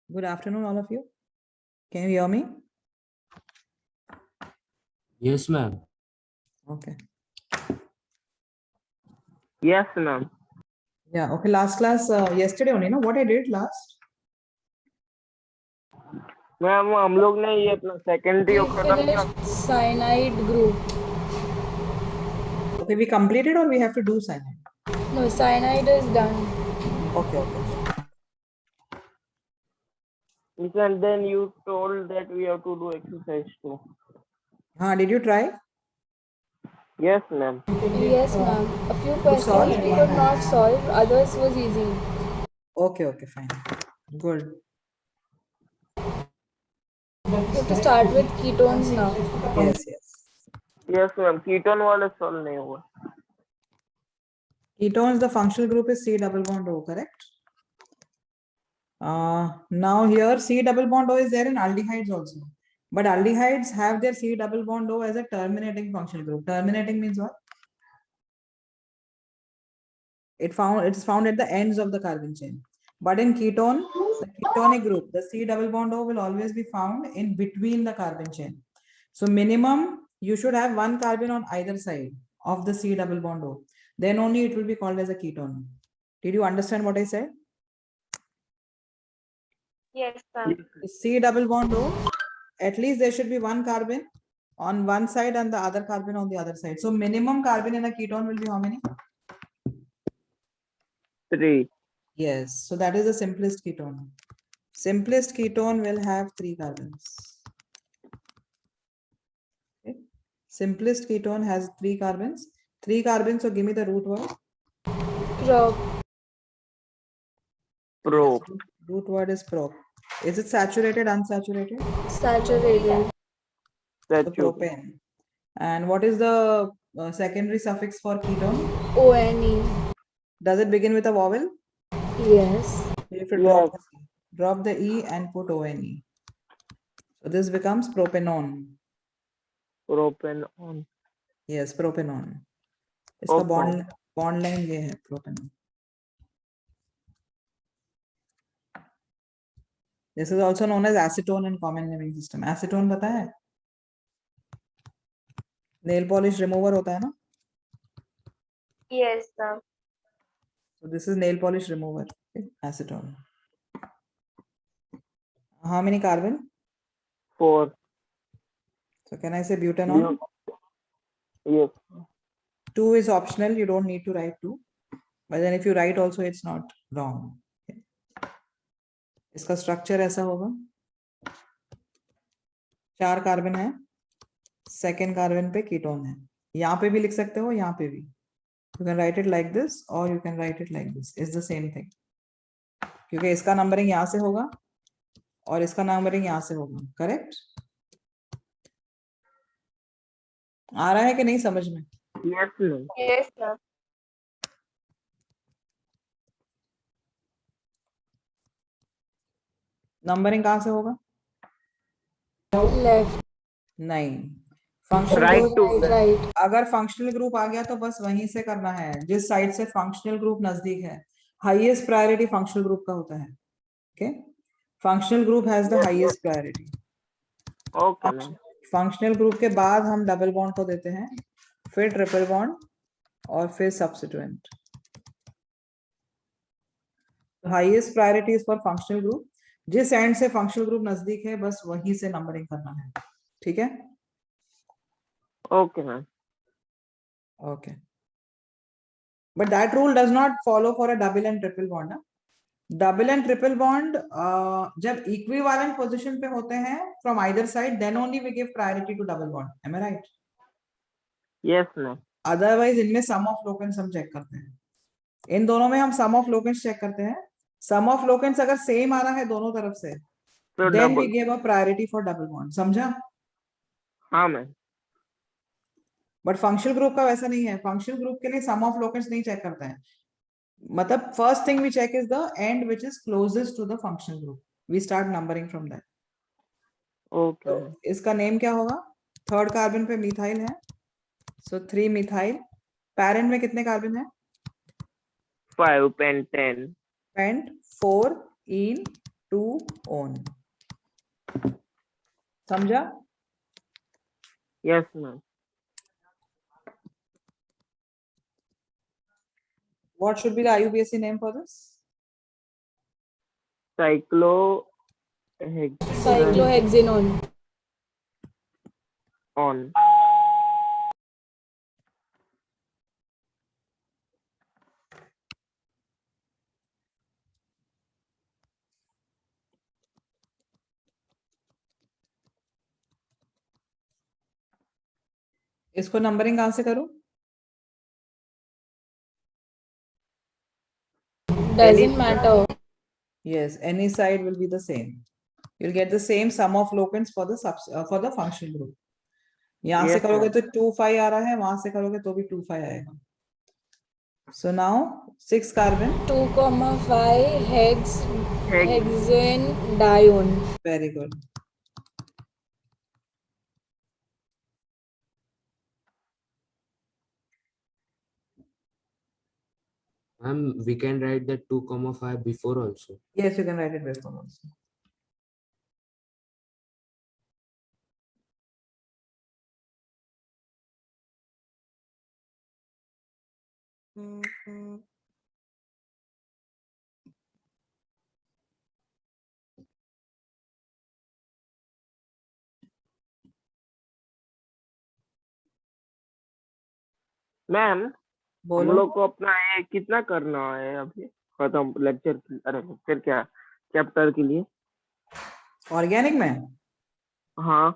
Good afternoon, all of you. Can you hear me? Yes, ma'am. Okay. Yes, ma'am. Yeah. Okay. Last class, yesterday only, no? What I did last? Ma'am हम लोग ने ये अपना secondary We finished cyanide group. Okay, we completed or we have to do cyanide? No, cyanide is done. Okay. Okay. and then you told that we have to do exercise too. Did you try? Yes, ma'am. Yes, ma'am. A few solve? questions we could not solve, others was easy. Okay. Okay. Fine. Good. We have to start with ketones now. Yes. Yes. Yes, ma'am. Ketone वाला solve नहीं हुआ. Ketones, the functional group is C double bond O, correct? Now here C double bond O is there in aldehydes also. But aldehydes have their C double bond O as a terminating functional group. Terminating means what? It's found at the ends of the carbon chain. But in ketone, the ketonic group, the C double bond O will always be found in between the carbon chain. So minimum, you should have one carbon on either side of the C double bond O. Then only it will be called as a ketone. Did you understand what I said? Yes, ma'am. C double bond O, at least there should be one carbon on one side and the other carbon on the other side. So minimum carbon in a ketone will be how many? 3. Yes, so that is the simplest ketone. Simplest ketone will have 3 carbons. Okay. Simplest ketone has 3 carbons. 3 carbons, so give me the root word. Prop. Pro. Yes, root word is prop. Is it saturated, unsaturated? Saturated. So Statue. propane. And what is the secondary suffix for ketone? ONE. Does it begin with a vowel? Yes. You have to Yes. drop the E and put ONE. So this becomes propanone. Propane on. Yes, propanone. इसका Okay. bond line ये है propanone. This is also known as acetone in common naming system. Acetone पता है? Nail polish remover होता है ना? Yes, ma'am. So this is nail polish remover. Okay? Acetone. How many carbon? 4. So can I say butanone? Yes. 2 is optional. You don't need to write 2. But then if you write also, it's not wrong. Okay. इसका structure ऐसा होगा. 4 carbon है. Second carbon पे ketone है. यहाँ पे भी लिख सकते हो, यहाँ पे भी. You can write it like this or you can write it like this. It's the same thing. क्योंकि इसका नंबरिंग यहाँ से होगा और इसका नंबरिंग यहाँ से होगा. करेक्ट? आ रहा है कि नहीं समझ में? Yes, ma'am. Yes, ma'am. Numbering कहाँ से होगा? Left. नहीं. Functional Right group, to Right. अगर फंक्शनल ग्रुप आ गया तो बस वहीं से करना है जिस साइड से फंक्शनल ग्रुप नजदीक है. हाईएस्ट प्रायोरिटी फंक्शनल ग्रुप का होता है. Okay? Functional group has the highest priority. Okay, ma'am. Functional group के बाद हम डबल बॉन्ड को देते हैं, फिर ट्रिपल बॉन्ड और फिर substituent. Highest priority is for functional group. जिस एंड से फंक्शनल ग्रुप नजदीक है बस वहीं से नंबरिंग करना है. ठीक है? Okay, ma'am. Okay. But that rule does not follow for a double and triple bond. Double and triple bond जब equivalent position पे होते हैं from either side, then only we give priority to double bond. Am I right? Yes, ma'am. Otherwise इनमें sum of locants हम check करते हैं. इन दोनों में हम sum of locants चेक करते हैं. Sum of locants अगर same आ रहा है दोनों तरफ से, So then double. we give a priority for double bond. समझा? हाँ, ma'am. बट फंक्शनल ग्रुप का वैसा नहीं है. फंक्शनल ग्रुप के लिए सम ऑफ लोकेंट्स नहीं चेक करता है. मतलब first thing we check is the end which is closest to the functional group. We start numbering from that. Okay. तो इसका नेम क्या होगा? थर्ड कार्बन पे मिथाइल है, सो 3 मिथाइल. पेरेंट में कितने कार्बन है? 5 pentane. Pent 4 en 2 on. समझा? Yes, ma'am. What should be the IUPAC name for this? Cyclohexanone Cyclohexanone. on. इसको नंबरिंग कहां से करूं? Doesn't matter. Yes, any side will be the same. You'll get the same sum of locants for the functional group. यहाँ से Yes, करोगे ma'am. तो 2 5 आ रहा है, वहां से करोगे तो भी 2 5 आएगा. So now 6 carbon. 2,5 Hex. hexanedione. Very good. We can write that 2,5 before also. Yes, you can write it before also. Ma'am, हम बोलो. लोग को अपना ये कितना करना है अभी खत्म लेक्चर की? अरे लेक्चर क्या, चैप्टर के लिए? ऑर्गेनिक में हाँ,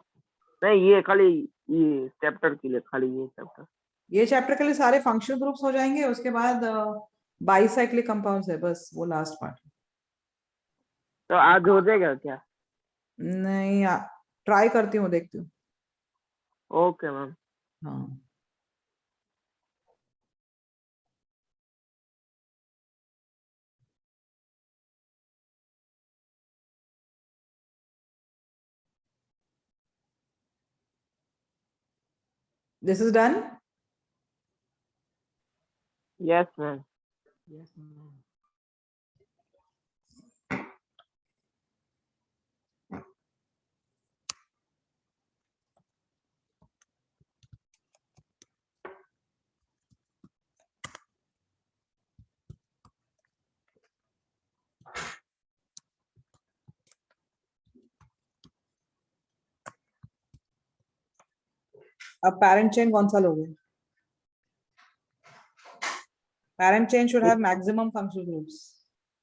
नहीं ये खाली ये चैप्टर के लिए, खाली ये चैप्टर. ये चैप्टर के लिए सारे फंक्शनल ग्रुप्स हो जाएंगे. उसके बाद बाइसाइक्लिक कंपाउंड्स है, बस वो लास्ट पार्ट. तो आज हो जाएगा क्या? नहीं, ट्राई करती हूँ, देखती हूँ. Okay ma'am. हाँ. This is done. Yes ma'am. अब पैरेंट चेन कौन सा लोगे? Parent chain should have maximum functional groups.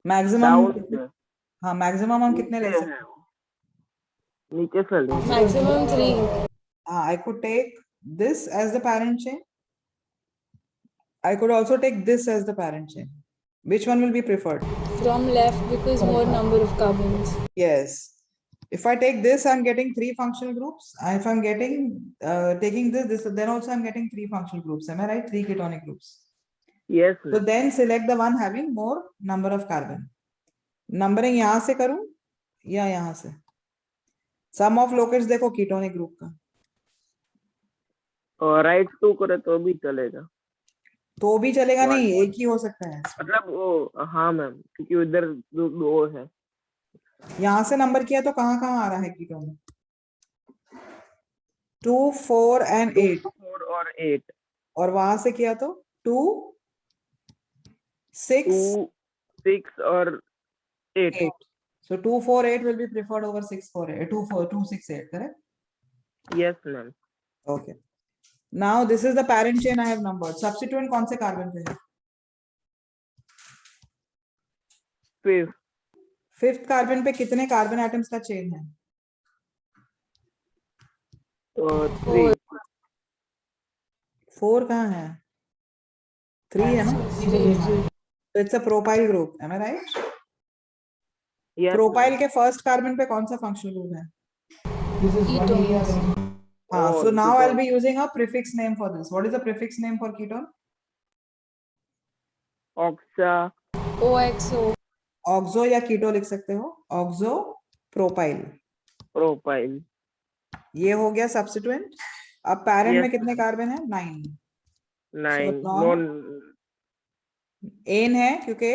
Maximum. Down हाँ, मैक्सिमम हम कितने ले सकते हैं? नीचे से ले. Maximum 3. I could take this as the parent chain. I could also take this as the parent chain. Which one will be preferred? From left because more number of carbons. Yes. If I take this, I'm getting 3 functional groups. If I'm getting taking this, then also I'm getting 3 functional groups. Am I right? 3 ketonic groups. Yes So ma'am. then select the one having more number of carbon. Numbering यहाँ से करूं या यहाँ से? Sum of locants देखो ketonic group का. और right 2 करे तो भी चलेगा? तो भी चलेगा One. नहीं, एक ही हो सकता है. मतलब वो, हाँ मैम, क्योंकि उधर दो है. यहाँ से नंबर किया तो कहाँ कहाँ आ रहा है कीटोन? 2 4 and 8. 4 और 8. और वहां से किया तो 2 6 2 6 और 8. 8. So 2 4 8 will be preferred over 6 4 8. 2 4 2 6 8, correct? Yes ma'am. Okay. Now this is the parent chain I have numbered. Substituent कौन से कार्बन पे है? 5th. 5th कार्बन पे कितने कार्बन एटम्स का चेन है? 3. 4 कहाँ है? 3 है ना? So it's a propyl group. Am I right? Yes, propyl के फर्स्ट कार्बन पे कौन सा फंक्शनल ग्रुप है? Ketones. हाँ, Oh, so now ketone. I'll be using a prefix name for this. What is the prefix name for ketone? oxa. OXO. Oxo या कीटो लिख सकते हो. Oxo propyl. Propyl. ये हो गया सब्स्टिट्यूएंट. अब पैरेंट Yes. में कितने कार्बन है? 9. 9. So, non एन है क्योंकि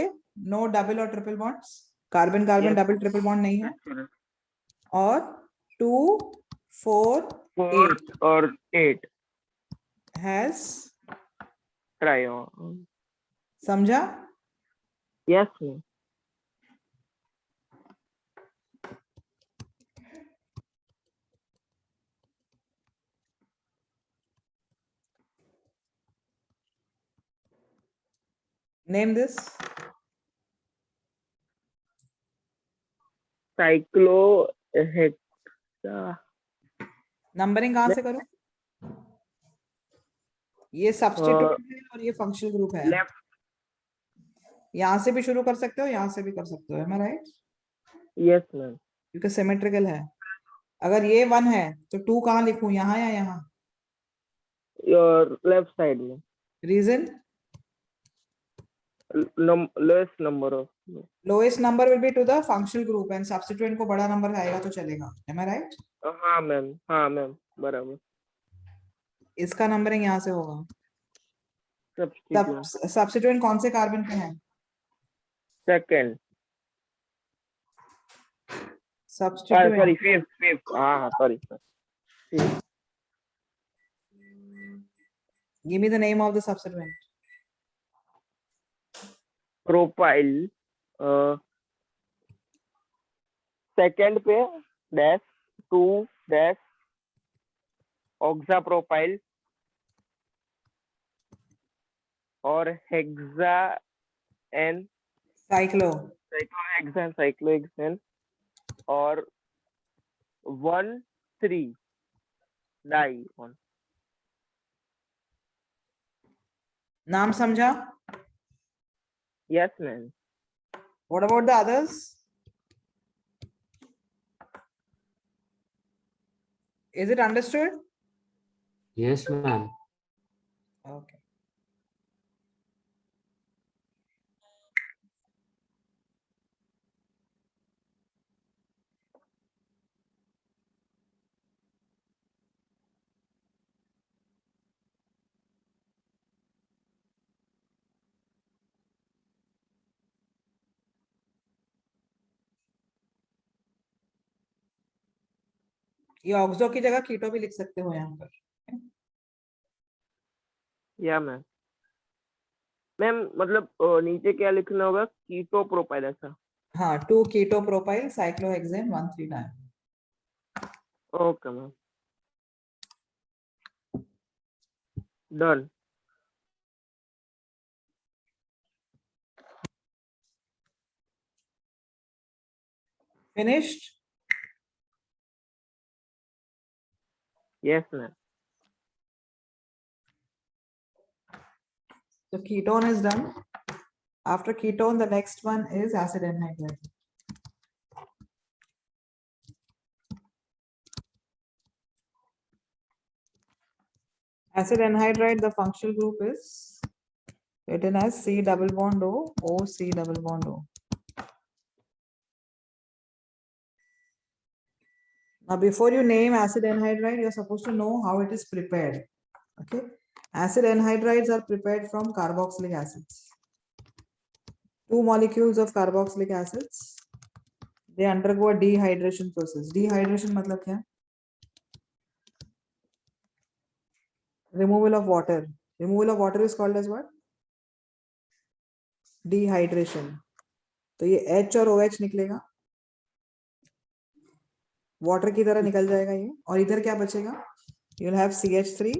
नो डबल और triple bonds. Carbon carbon Yes. Double triple bond नहीं है, That's correct. और 2 4 4 8 और 8 हैज, try. समझा? Yes, ma'am. Name this. Cyclohexa. Numbering कहाँ से करूं? ये सब्स्टिट्यूट है और ये फंक्शनल ग्रुप है. Left. यहाँ से भी शुरू कर सकते हो, यहाँ से भी कर सकते हो. M I right? Yes, ma'am. क्योंकि सिमेट्रिकल है. अगर ये 1 है तो 2 कहाँ लिखूं, यहाँ या यहाँ? Your left side, ma'am. Reason? Lowest number of. Lowest number will be to the functional group and substituent को बड़ा नंबर आएगा तो चलेगा. Am I right? हाँ मैम बराबर. इसका नंबरिंग यहाँ से होगा. Substituent. सब्स्टिट्यूएंट कौन से कार्बन पे है? Second. Substituent. Sorry, fifth. Sorry, sir. Fifth. Give me the name of the substituent. Propyl. Second पे dash 2 dash oxapropyl और hexa and cyclohexane और 1,3 dione. नाम समझा? Yes, ma'am. What about the others? Is it understood? Yes, ma'am. Okay. ये oxo की जगह कीटो भी लिख सकते हो यहाँ पर. या मैम. मैम मतलब नीचे क्या लिखना होगा? कीटो प्रोपाइल ऐसा. हाँ, 2 keto propyl cyclohexane 1,3 okay ma'am. Done. finished. Yes ma'am. So ketone is done. After ketone, the next one is acid anhydride. Acid anhydride, the functional group is written as C double bond O, O C double bond O. Now, before you name acid anhydride, you're supposed to know how it is prepared. Okay. Acid anhydrides are prepared from carboxylic acids. 2 molecules of carboxylic acids. They undergo a dehydration process. Dehydration मतलब क्या? Removal of water. Removal of water is called as what? Dehydration. तो ये H और OH निकलेगा, water की तरह निकल जाएगा ये, और इधर क्या बचेगा? You'll have CH3,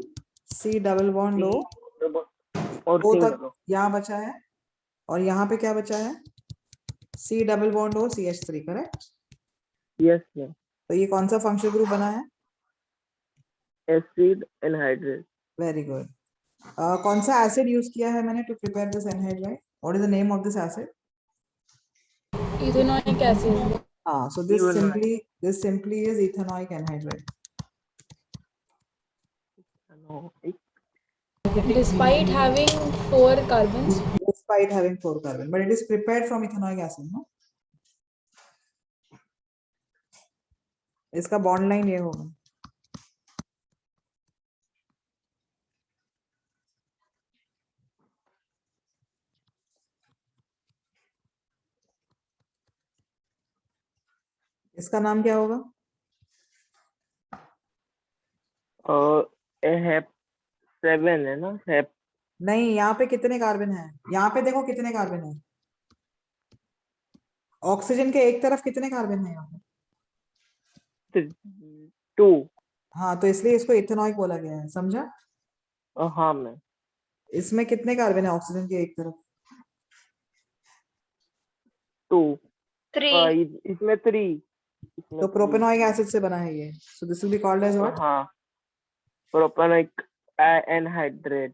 C double bond O, और O C तक यहाँ बचा है, और यहाँ पे क्या बचा है? C double bond O CH3, correct? Yes ma'am. तो ये कौन सा फंक्शनल ग्रुप बना है? Acid anhydrate. Very good. कौन सा एसिड यूज किया है मैंने to prepare this anhydride? What is the name of this acid? Ethanoic acid. हाँ, so this simply is ethanoic anhydride. Despite having 4 carbons. Despite having 4 carbon, but it is prepared from ethanoic acid, no? इसका bond line ये होगा. इसका नाम क्या होगा? हैप 7 है ना, हैप नहीं, यहाँ पे कितने कार्बन है? यहाँ पे देखो कितने कार्बन है। ऑक्सीजन के एक तरफ कितने कार्बन है यहाँ पे? 2। हाँ, तो इसलिए इसको इथेनॉइक बोला गया है, समझा? हाँ मैम। इसमें कितने कार्बन है ऑक्सीजन के एक तरफ? 2। 3. इसमें 3। तो प्रोपेनॉइक एसिड से बना है ये, so this will be called as what? हाँ, प्रोपेनॉइक एनहाइड्रेट।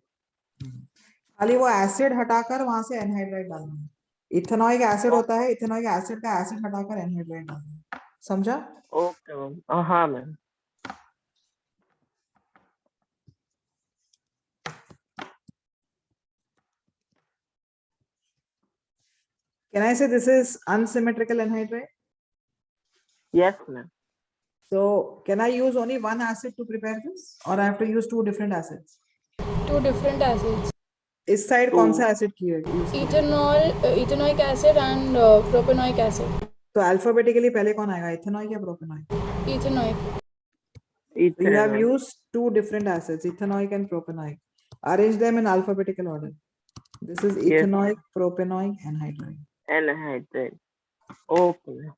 खाली वो एसिड हटाकर वहां से एनहाइड्राइड डालना है। इथेनॉइक एसिड होता है, इथेनॉइक एसिड का एसिड हटाकर एनहाइड्राइड डालना है, समझा? Okay ma'am. हाँ मैम। Can I say this is unsymmetrical anhydride? Yes ma'am. So can I use only one acid to prepare this, or I have to use two different acids? 2 different acids. इस side कौन सा acid की है? Ethanoic acid and propanoic acid. तो alphabetically पहले कौन आएगा, ethanoic या प्रोपेनॉइक? Ethanoic. So you have used two different acids, ethanoic and propanoic. Arrange them in alphabetical order. This is Yes. ethanoic, propanoic, anhydride. Anhydride. Okay ma'am.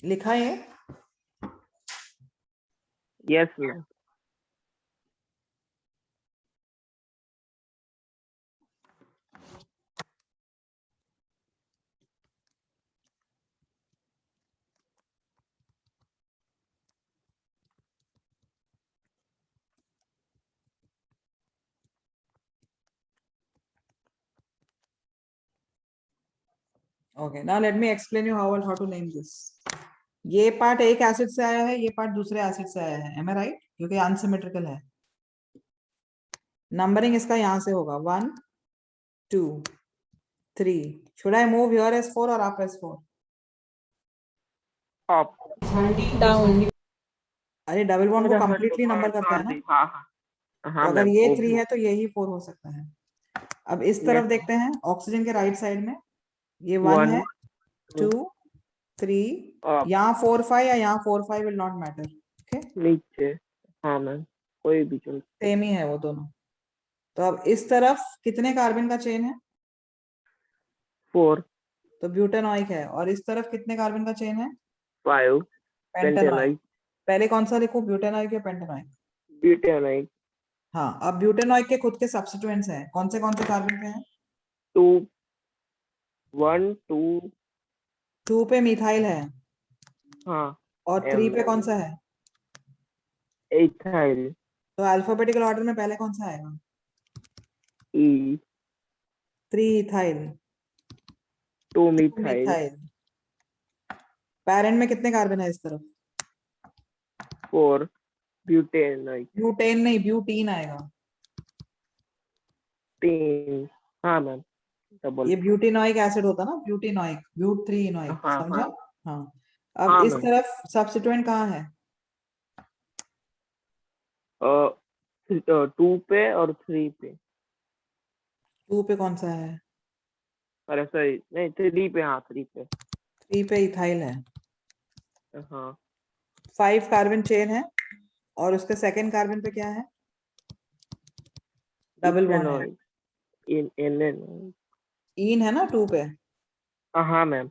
लिखा है? Yes ma'am. Okay, now let me explain you how to name this. ये part एक acid से आया है, ये part दूसरे acid से आया है, am I right? क्योंकि अनसिमेट्रिकल है। नंबरिंग इसका यहाँ से होगा 1 2 3. Should I move here as 4 or up as 4? Up. Down. अरे डबल बॉन्ड को कंप्लीटली नंबर करता है ना, हाँ हाँ तो हाँ अगर मैम। ये 3 है तो यही 4 हो सकता है। अब इस तरफ Yes. देखते हैं, ऑक्सीजन के राइट साइड में ये 1 है, 2 3, अप। यहाँ 4 5 या यहाँ 4 5 विल नॉट मैटर। ओके, नीचे। हाँ मैम, कोई भी चल। सेम ही है वो दोनों। तो अब इस तरफ कितने कार्बन का चेन है? 4 तो ब्यूटेनॉइक है। और इस तरफ कितने कार्बन का चेन है? 5 पेंटेनॉइक। पहले कौन सा लिखूं, ब्यूटेनॉइक या पेंटेनॉइक? ब्यूटेनॉइक। हाँ, अब ब्यूटेनॉइक के खुद के सब्स्टिट्यूएंट्स हैं, कौन से कार्बन पे हैं? 2 1 2। 2 पे मिथाइल है, हाँ। और 3 पे कौन सा है? एथाइल। तो अल्फाबेटिकल ऑर्डर में पहले कौन सा आएगा? ई। 3 इथाइल, 2 2 मिथाइल। मिथाइल। पेरेंट में कितने कार्बन है इस तरफ? 4 ब्यूटेनॉइक। ब्यूटेन नहीं, ब्यूटीन आएगा। 3। हाँ मैम, डबल। ये ब्यूटेनॉइक एसिड होता ना, ब्यूटेनॉइक, ब्यूट 3 इनॉइक, हाँ समझा? हाँ हाँ। अब हाँ इस मैम। तरफ सब्स्टिट्यूएंट कहाँ है? 2 पे और 3 पे। 2 पे कौन सा है? अरे सॉरी, नहीं 3 पे। हाँ 3 पे। 3 पे इथाइल है। हाँ। 5 कार्बन चेन है, और उसके सेकंड कार्बन पे क्या है? डबल बॉन्ड है। इथेनॉइक। एन इन है ना 2 पे। हाँ मैम।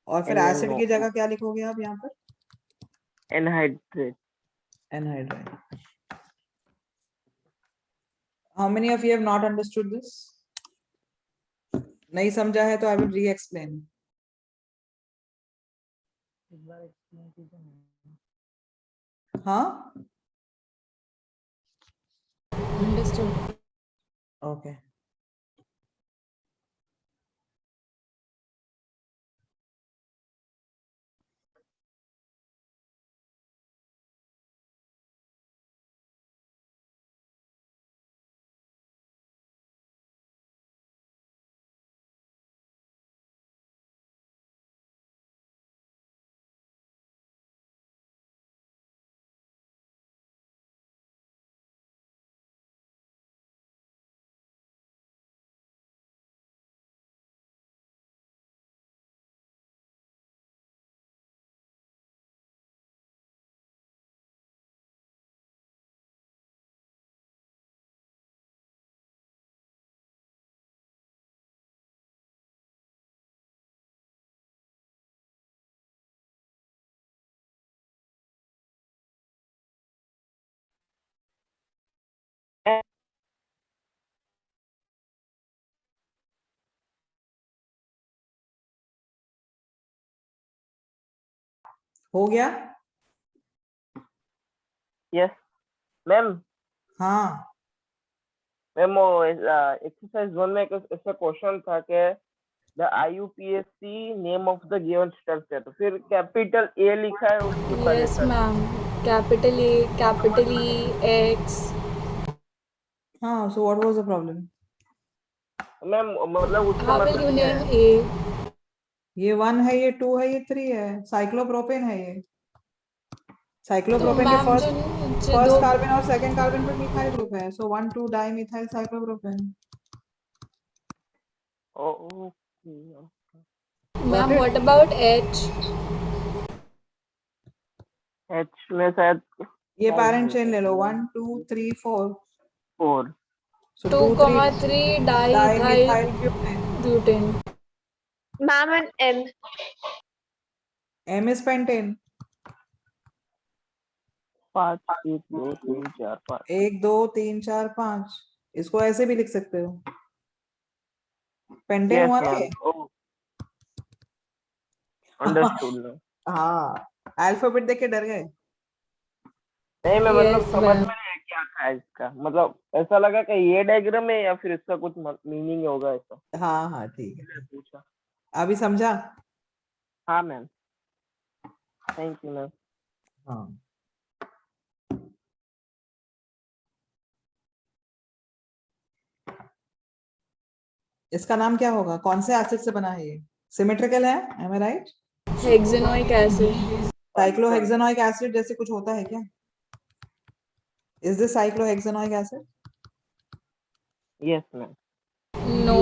और फिर एसिड की जगह क्या लिखोगे आप यहाँ पर? Anhydride. Anhydride. How many of you have not understood this? नहीं समझा है तो I will re-explain. हाँ, Understood. okay. हो गया? Yes ma'am. हाँ, मैम वो एक्सरसाइज 1 में एक ऐसा क्वेश्चन था कि the IUPAC name of the given structure, तो फिर कैपिटल ए लिखा है उसके ऊपर यस ऐसा। Ma'am, capital A, capital E, x. हाँ, so what was the problem? Ma'am मतलब उसका हाउ विल मतलब यू क्या नेम है? ए? ये 1 है, ये 2 है, ये 3 है। साइक्लोप्रोपेन है ये। तो साइक्लोप्रोपेन के मैम जो जो फर्स्ट दो कार्बन और सेकंड कार्बन पे मिथाइल ग्रुप है, सो 1,2 dimethyl cyclopropane. Okay. Got ma'am, it? What about H? H में शायद ये पैरेंट चेन ले लो, 1 2 3 4। 4। सो 2, 2 3 3 diethyl dimethyl butane. Butane. Ma'am and M. M is pentane। 5 1 2 3 4 5। 1 2 3 4 5। इसको ऐसे भी लिख सकते हो, पेंटेन यस हुआ ना मैम। ये। ओ अंडरस्टूड मैम। हाँ, अल्फाबेट देख के डर गए। नहीं मैं मतलब यस समझ में मैम। नहीं आया क्या था इसका, मतलब ऐसा लगा कि ये डायग्राम है या फिर इसका कुछ मीनिंग होगा ऐसा, हाँ हाँ, ठीक है, इसलिए पूछा। अभी समझा? हाँ मैम, थैंक यू मैम। हाँ, इसका नाम क्या होगा? कौन से एसिड से बना है ये? सिमेट्रिकल है, am I right? Hexanoic acid. Cyclohexanoic acid जैसे कुछ होता है क्या? Is this cyclohexanoic acid? Yes ma'am. No.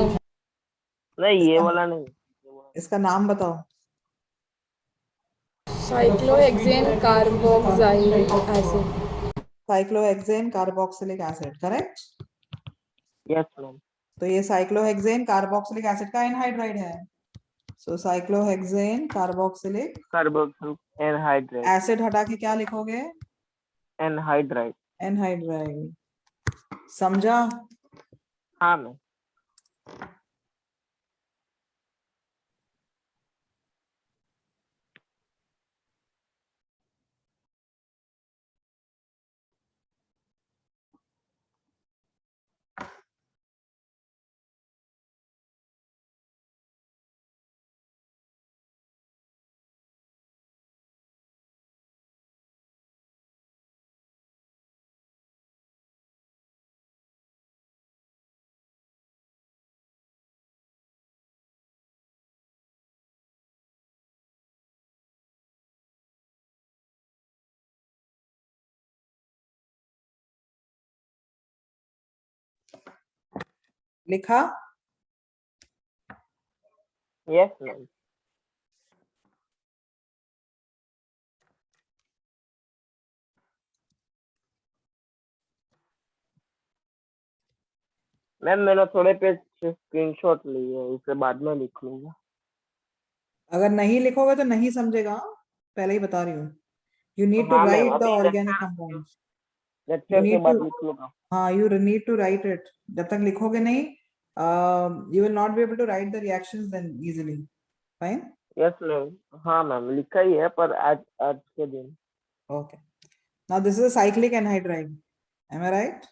नहीं ये इसका वाला नहीं, ये वाला। इसका नाम बताओ। Cyclohexane carboxyl acid. Cyclohexane carboxylic acid, correct? Yes ma'am. तो ये साइक्लोहेक्सेन कार्बोक्सिलिक एसिड का एनहाइड्राइड है। So cyclohexane carboxylic carboxyl anhydride. Acid हटा के क्या लिखोगे? एनहाइड्राइड। एनहाइड्राइड। समझा? हाँ मैम। लिखा? Yes ma'am. मैम मैंने थोड़े पेज स्क्रीनशॉट लिए हैं, इसे बाद में लिख लूंगा। अगर नहीं लिखोगे तो नहीं समझेगा, पहले ही बता रही हूँ। यू नीड टू हाँ मैम, राइट द अभी ऑर्गेनिक कंपाउंड्स। यू लेक्चर के नीड बाद टू, लिख लूंगा। हाँ, you need to write it. जब तक लिखोगे नहीं, you will not be able to write the reactions then easily. Fine? Yes ma'am. हाँ मैम लिखा ही है, पर आज आज के दिन। Okay, now this is a cyclic anhydride, am I right?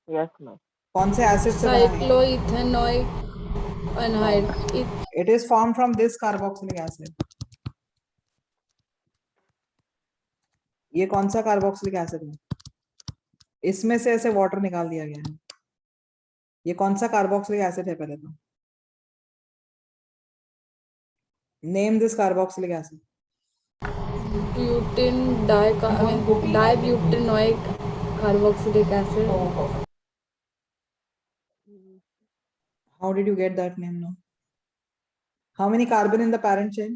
Yes ma'am. कौन से एसिड से बना है? Cycloethanoic anhydride. It is form from this carboxylic acid. ये कौन सा कार्बोक्सिलिक एसिड है? इसमें से ऐसे वाटर निकाल दिया गया है। ये कौन सा कार्बोक्सिलिक एसिड है? पहले तो name this carboxylic acid. Butane dibutanoic carboxylic acid. How did you get that name now? How many carbon in the parent chain?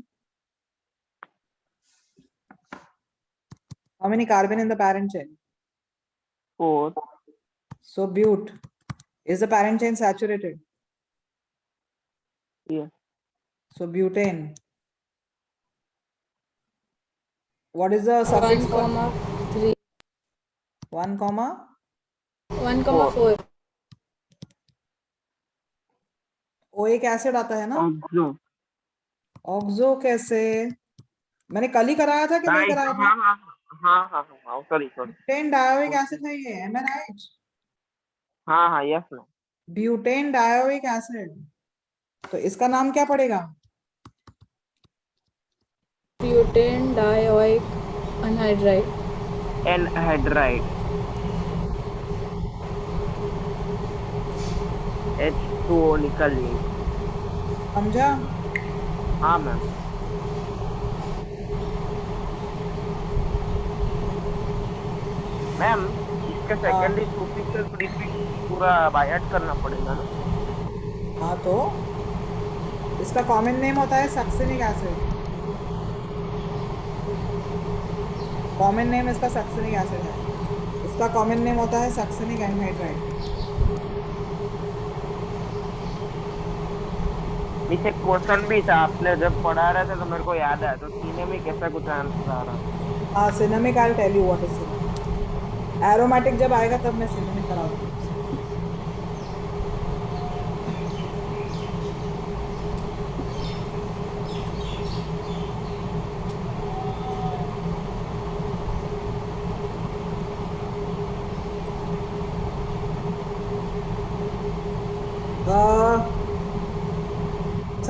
How many carbon in the parent chain? 4। So but is the parent chain saturated? Yes. So butane. What is the suffix for 1,3 1 comma? 1,4 O एक acid आता है ना? Oxo. Oxo कैसे? मैंने कल ही कराया था कि नहीं नाइस, कराया था? हाँ हाँ हाँ हाँ हाँ, sorry sorry, butane dioic acid है ये, am I right? हाँ हाँ, yes ma'am. Butane dioic acid, तो इसका नाम क्या पड़ेगा? Butane dioic anhydride. Anhydride, H2O निकल गई। समझा? हाँ मैम। मैम इसके सेकेंडरी सुफिक्स प्रीफिक्स पूरा बाय ऐड करना पड़ेगा ना? हाँ तो इसका कॉमन नेम होता है सक्सिनिक एसिड। कॉमन नेम इसका सक्सिनिक एसिड है, इसका कॉमन नेम होता है सक्सिनिक एनहाइड्राइड। नीचे एक क्वेश्चन भी था, आपने जब पढ़ा रहे थे तो मेरे को याद आया, तो सिनेमिक ऐसा कुछ आंसर आ रहा था। हाँ cinnamic, I will tell you what is cinnamic. Aromatic जब आएगा तब मैं सिनेमिक करा दूंगी।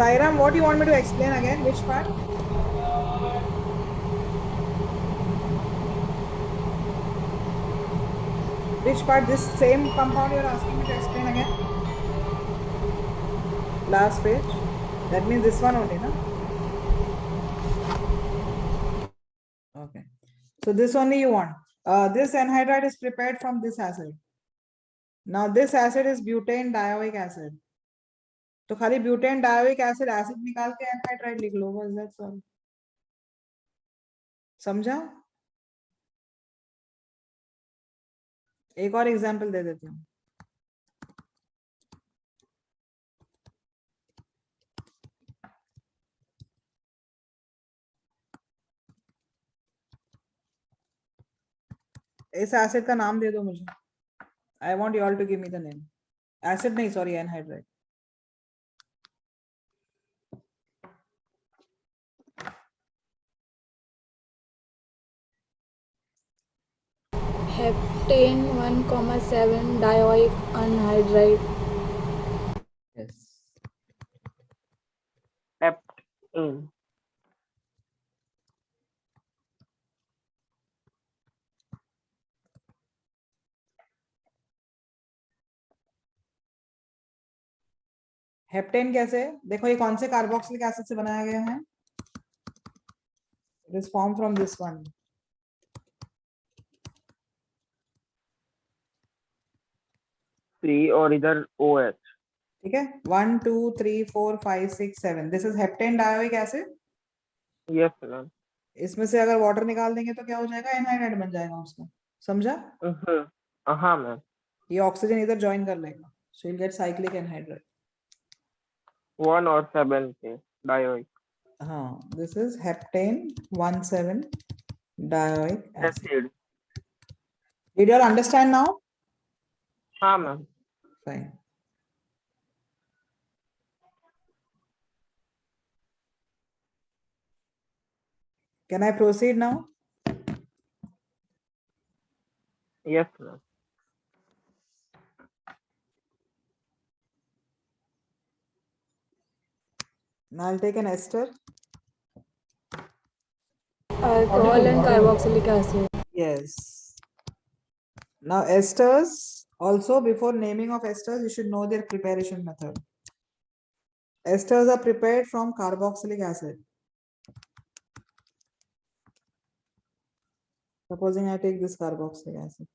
Sairam, what do you want me to explain again? Which part? Which part? This same compound you're asking me to explain again? Last page. That means this one only, na? Okay. So this only you want. This anhydride is prepared from this acid. Now this acid is butane dioic acid. तो खाली butane dioic acid acid निकाल के anhydride लिख लो, बस that's all. समझा? एक और example दे देती हूँ। इस एसिड का नाम दे दो मुझे। I want you all to give me the name. Acid नहीं, sorry, anhydride. Heptane 1,7 dioic anhydride. Yes. Heptane, heptane कैसे? देखो ये कौन से कार्बोक्सिलिक एसिड से बनाया गया है? It is form from this one. 3 और इधर OH। ठीक है, 1 2 3 4 5 6 7, this is heptane dioic acid. Yes ma'am. इसमें से अगर वाटर निकाल देंगे तो क्या हो जाएगा? एनहाइड्राइड बन जाएगा उसका। समझा? हाँ मैम। ये ऑक्सीजन इधर ज्वाइन कर लेगा, so you will get cyclic anhydride. 1 और 7 के डायोइक हाँ, this is heptane 1,7 dioic acid. Acid. Did you all understand now? हाँ ma'am. Fine. Can I proceed now? Yes ma'am. Now I'll take an ester. Alcohol and carboxylic acid. Yes. Now esters, also before naming of esters, you should know their preparation method. Esters are prepared from carboxylic acid. Supposing I take this carboxylic acid.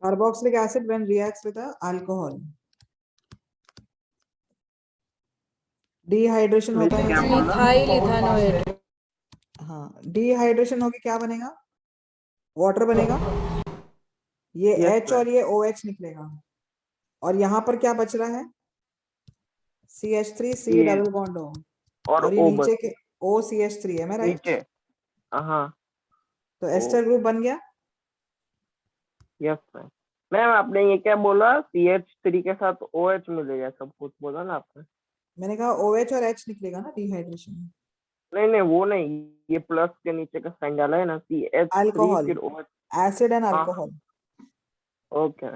Carboxylic acid when reacts with a alcohol. Dehydration होता है क्या इसमें। बोला? Methyl इथानोएट। हाँ, dehydration होगी क्या बनेगा? Water बनेगा। ये Yes, H और ये OH निकलेगा, और यहाँ पर क्या बच रहा है? CH3 C ये डबल बॉन्ड O, और और ये O नीचे के OCH3 है, मैं राइट? नीचे। हाँ। तो एस्टर ग्रुप बन गया। Yes ma'am. मैम आपने ये क्या बोला? CH3 के साथ OH मिलेगा, सब कुछ बोला ना आपने? मैंने कहा OH और H निकलेगा ना डिहाइड्रेशन में। नहीं वो नहीं, ये प्लस के नीचे का साइन डाला है ना, CH3 अल्कोहल, फिर OH। एसिड एंड हाँ अल्कोहल। ओके।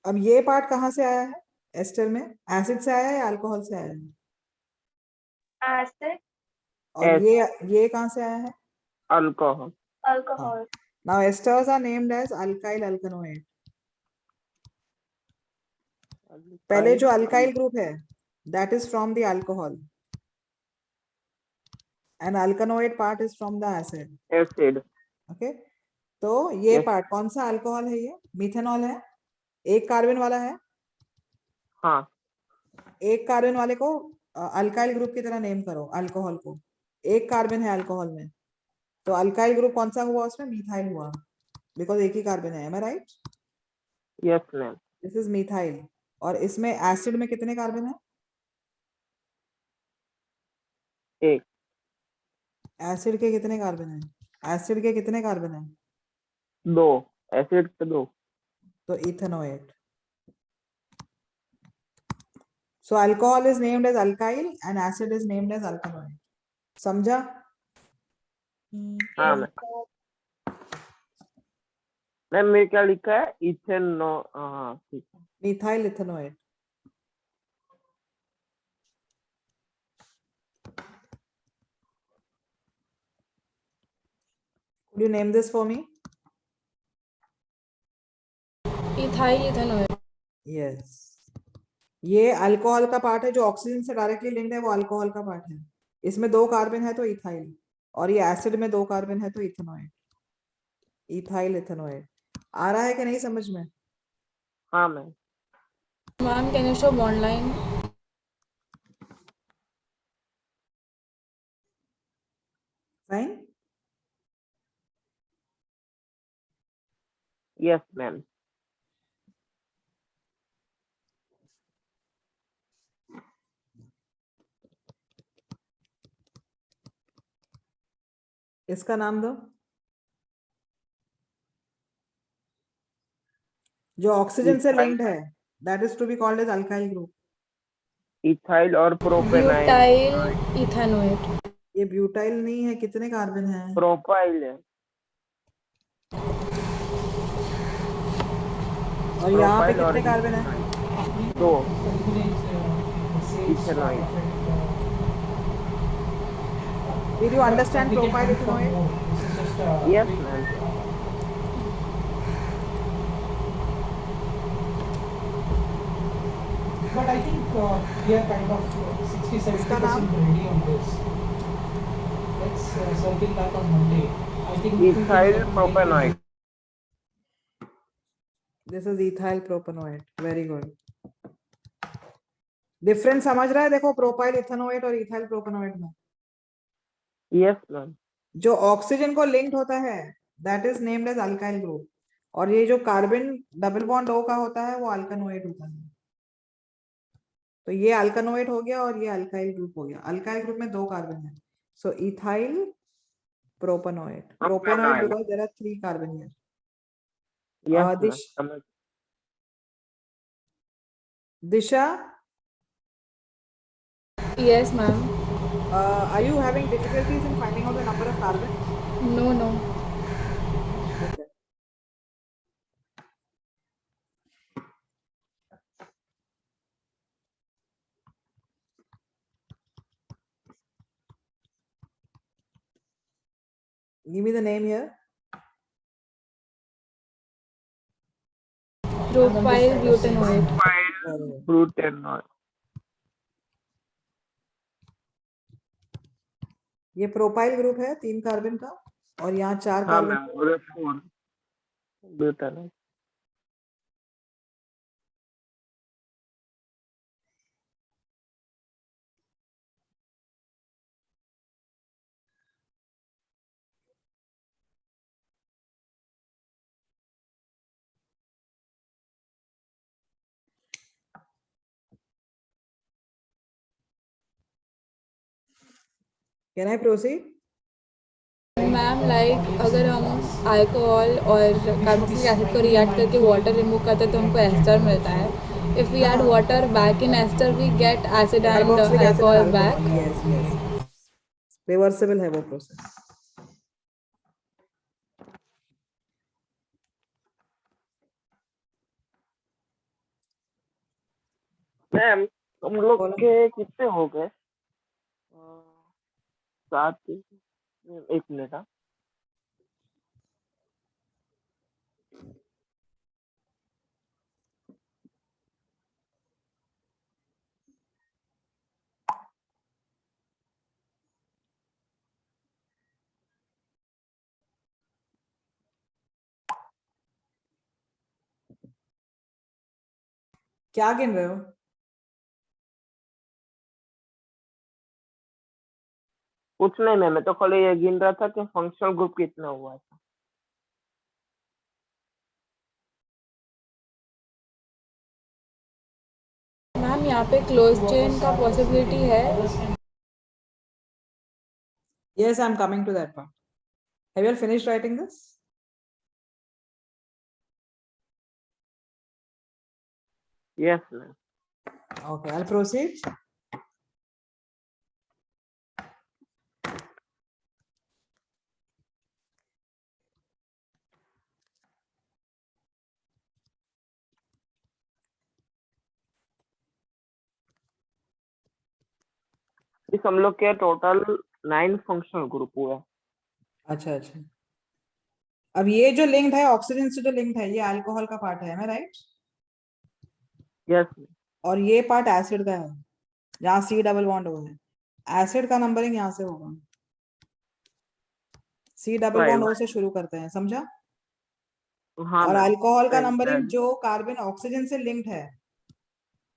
अब ये पार्ट कहाँ से आया है एस्टर में? एसिड से आया है या अल्कोहल से आया है? Acid, और H, ये कहाँ से आया है? Alcohol. alcohol. Now esters are named as alkyl alkanoid. पहले जो अल्काइल ग्रुप है that is from the alcohol and alkanoid part is from the acid. Acid. Okay, तो ये Yes. पार्ट कौन सा अल्कोहल है? ये मिथेनॉल है, एक कार्बन वाला है। हाँ एक कार्बन वाले को अल्काइल ग्रुप की तरह नेम करो, अल्कोहल को। एक कार्बन है अल्कोहल में, तो अल्काइल ग्रुप कौन सा हुआ उसमें? मिथाइल हुआ, बिकॉज एक ही कार्बन है। Am I right? Yes ma'am. This is methyl. और इसमें एसिड में कितने कार्बन है? एक। एसिड के कितने कार्बन है? एसिड के कितने कार्बन है? 2, एसिड पे 2। तो ethanoate. So alcohol is named as alkyl and acid is named as alkanoid. समझा? हाँ मैम मेरे क्या लिखा है? इथेनो, हाँ ठीक है। Methyl ethanoate. Could you name this for me? ethyl ethanoate. Yes. ये अल्कोहल का पार्ट है जो ऑक्सीजन से डायरेक्टली लिंक्ड है, वो अल्कोहल का पार्ट है। इसमें 2 कार्बन है तो इथाइल, और ये एसिड में 2 कार्बन है तो इथेनोएट। Ethyl ethanoate. आ रहा है कि नहीं समझ में? हाँ ma'am. Ma'am, can you show bond line? Fine. Yes ma'am. इसका नाम दो। जो ऑक्सीजन से लिंक्ड है that is to be called as alkyl group. Ethyl और प्रोपेनाइल। Butyl ethanoate. ये ब्यूटाइल नहीं है। कितने कार्बन है? प्रोपाइल है। और यहाँ पे प्रोपाइल और कितने कार्बन है? 2 ethanoyl. Did you understand propyl ethanoate? Yes ma'am. But I think we are kind of 60-70% ready on this. Let's circle back on Monday. I think ethyl propanyl. This is ethyl propanoate. Very good. Difference समझ रहा है? देखो propyl ethanoate और ethyl propanoate में yes ma'am. जो oxygen को linked होता है that is named as alkyl group, और ये जो कार्बन डबल बॉन्ड O का होता है वो अल्कानोएट होता है। तो ये अल्कानोएट हो गया और ये अल्काइल ग्रुप हो गया। अल्काइल ग्रुप में 2 कार्बन है, so ethyl propanoate. Propanoate because there are 3 carbon here. Yes ma'am. Disha, Yes, ma'am. are you having difficulties in finding out the number of carbon? No, no. Okay. Give me the name here. Propyl butanoate. ब्यूटेनॉइल। ये propyl group है 3 carbon का, और यहाँ 4 हाँ carbon. Ma'am, और 4 ब्यूटेनॉइल। Can I proceed? Ma'am like अगर हम alcohol और कार्बोक्सिलिक एसिड को रिएक्ट करके वाटर रिमूव करते हैं तो हमको एस्टर मिलता है। If we add water back in ester, we get acid and Carboxylic acid and alcohol back. alcohol. Yes, yes. Reversible है वो process. मैम हम लोग बोलो। के कितने हो गए? 7, 1 मिनट। हाँ, क्या गिन रहे हो? कुछ नहीं मैम, मैं तो खाली ये गिन रहा था कि फंक्शनल ग्रुप कितना हुआ था। मैम यहाँ पे क्लोज चेन का पॉसिबिलिटी है। Yes, I'm coming to that part. Have you all finished writing this? Yes ma'am. Okay, I'll proceed. इस हम लोग के टोटल 9 फंक्शनल ग्रुप हुए। अच्छा अच्छा। अब ये जो लिंक्ड है ऑक्सीजन से जो लिंक्ड है ये अल्कोहल का पार्ट है मैं राइट? यस और ये पार्ट एसिड का है जहाँ सी डबल बॉन्ड ओ है। एसिड का नंबरिंग यहाँ से होगा। C double bond 5। ओ से शुरू करते हैं, समझा? हाँ और मैम। अल्कोहल का 10, नंबरिंग 10, जो कार्बन ऑक्सीजन से लिंक्ड है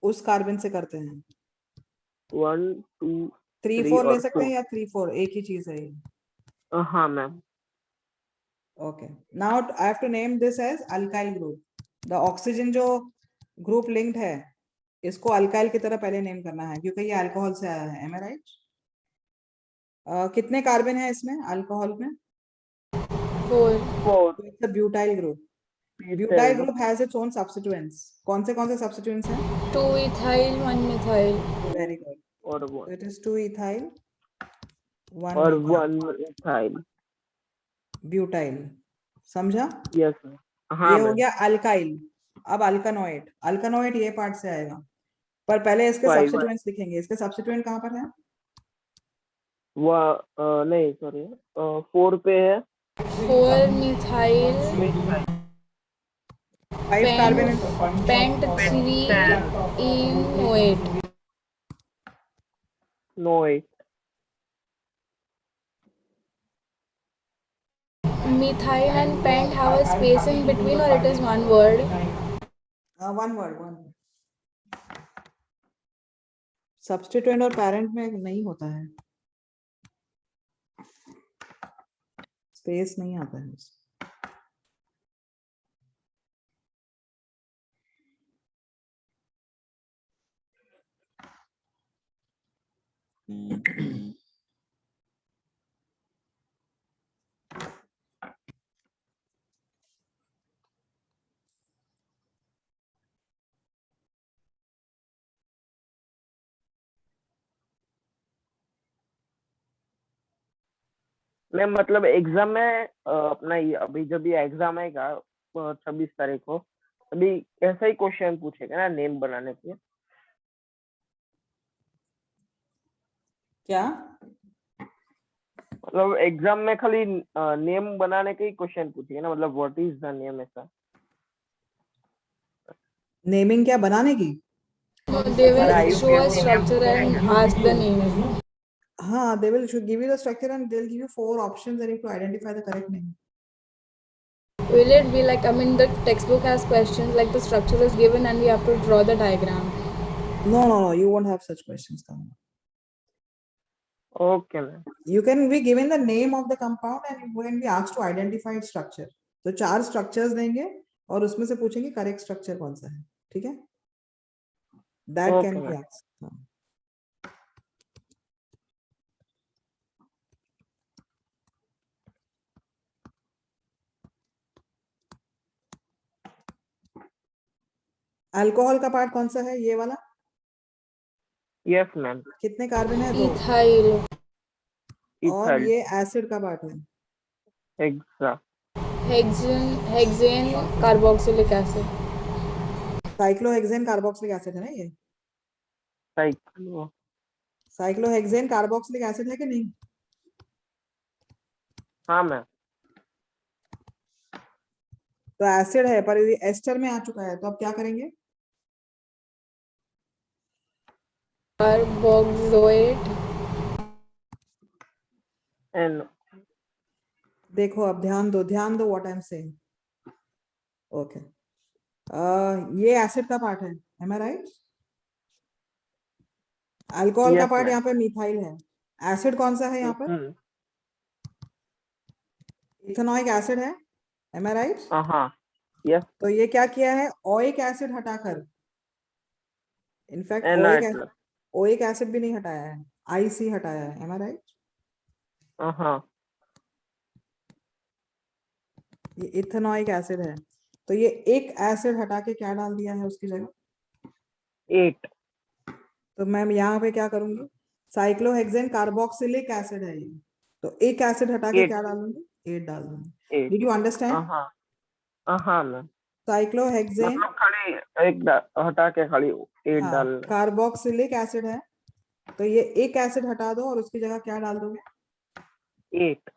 उस कार्बन से करते हैं। 1, 2, 3 3 4 ले और सकते 4। हैं या 3 4 एक ही चीज है ये। हाँ ma'am. Okay, now I have to name this as alkyl group. The oxygen जो group linked है इसको alkyl की तरह पहले नेम करना है क्योंकि ये अल्कोहल से आया है। Am I right? कितने कार्बन है इसमें अल्कोहल में? 4. 4 So it's a butyl group. Butyl group has its own substituents. कौन से substituents हैं? 2 ethyl 1 methyl. Very good. और So 1 it is 2 ethyl, 1 और methyl. 1 इथाइल। Butyl. समझा? Yes ma'am. हाँ ये हो मैम। गया अल्काइल। अब अल्कानोइड, अल्कानोइड ये पार्ट से आएगा पर पहले इसके 5 सब्स्टिट्यूएंट्स लिखेंगे। इसके सब्स्टिट्यूएंट कहाँ पर है? नहीं सॉरी, 4 पे है 4 methyl methyl. 5 carbon pent 3 enoate. नोएट। Methyl and pent have a space in between or it is one word. One word. Substituent और पैरेंट में नहीं होता है, स्पेस नहीं आता है। मैम मतलब एग्जाम में अपना ये अभी जब ये एग्जाम आएगा 26 तारीख को, अभी ऐसा ही क्वेश्चन पूछेगा ना नेम बनाने के लिए। क्या? मतलब एग्जाम में खाली नेम बनाने के ही क्वेश्चन पूछेगा ना, मतलब व्हाट इज द नेम ऐसा। नेमिंग क्या बनाने की? No, they will IUPAC show a structure and ask the name. हाँ, they will give you the structure and they'll give you 4 options and you have to identify the correct name. Will it be like, I mean, the textbook has questions like the structure is given and we have to draw the diagram. No, you won't have such questions coming. Okay ma'am. You can be given the name of the compound and you can be asked to identify its structure. तो 4 structures देंगे और उसमें से पूछेंगे correct structure कौन सा है, ठीक है? That can Okay, be ma'am. asked. Alcohol का पार्ट कौन सा है, ये वाला? Yes ma'am. कितने कार्बन है? 2। Ethyl. और इथाइल। ये एसिड का पार्ट है। Hexa. Hexane carboxylic acid. Cyclohexane carboxylic acid है ना ये? साइक्लो। साइक्लोहेक्सेन कार्बोक्सिलिक एसिड है कि नहीं? हाँ मैम। तो एसिड है पर ये एस्टर में आ चुका है, तो अब क्या करेंगे? Carboxylic. एन। देखो अब ध्यान दो what I am saying. Okay, ये एसिड का पार्ट है, एम आई राइट? अल्कोहल का यस पार्ट मैम। यहाँ पे मिथाइल है। एसिड कौन सा है यहाँ पर? इथेनॉइक एसिड है, एम आई राइट? हाँ। यस। तो ये क्या किया है, ओइक एसिड हटाकर, इनफैक्ट एनाइड। ओइक एसिड भी नहीं हटाया है, आईसी हटाया है, एम आई राइट? हाँ। ये इथेनॉइक एसिड है, तो ये एक एसिड हटा के क्या डाल दिया है उसकी जगह? 8। तो मैं यहाँ पे क्या करूंगी, साइक्लोहेक्सेन कार्बोक्सिलिक एसिड है ये, तो एक एसिड हटा के 8। क्या डालूंगी? 8 डाल दूंगी। 8। Did you understand? हाँ मैम। साइक्लोहेक्सेन, मतलब खाली एक हटा के खाली 8 हाँ, डाल। कार्बोक्सिलिक एसिड है, तो ये एक एसिड हटा दो और उसकी जगह क्या डाल दोगे? 8।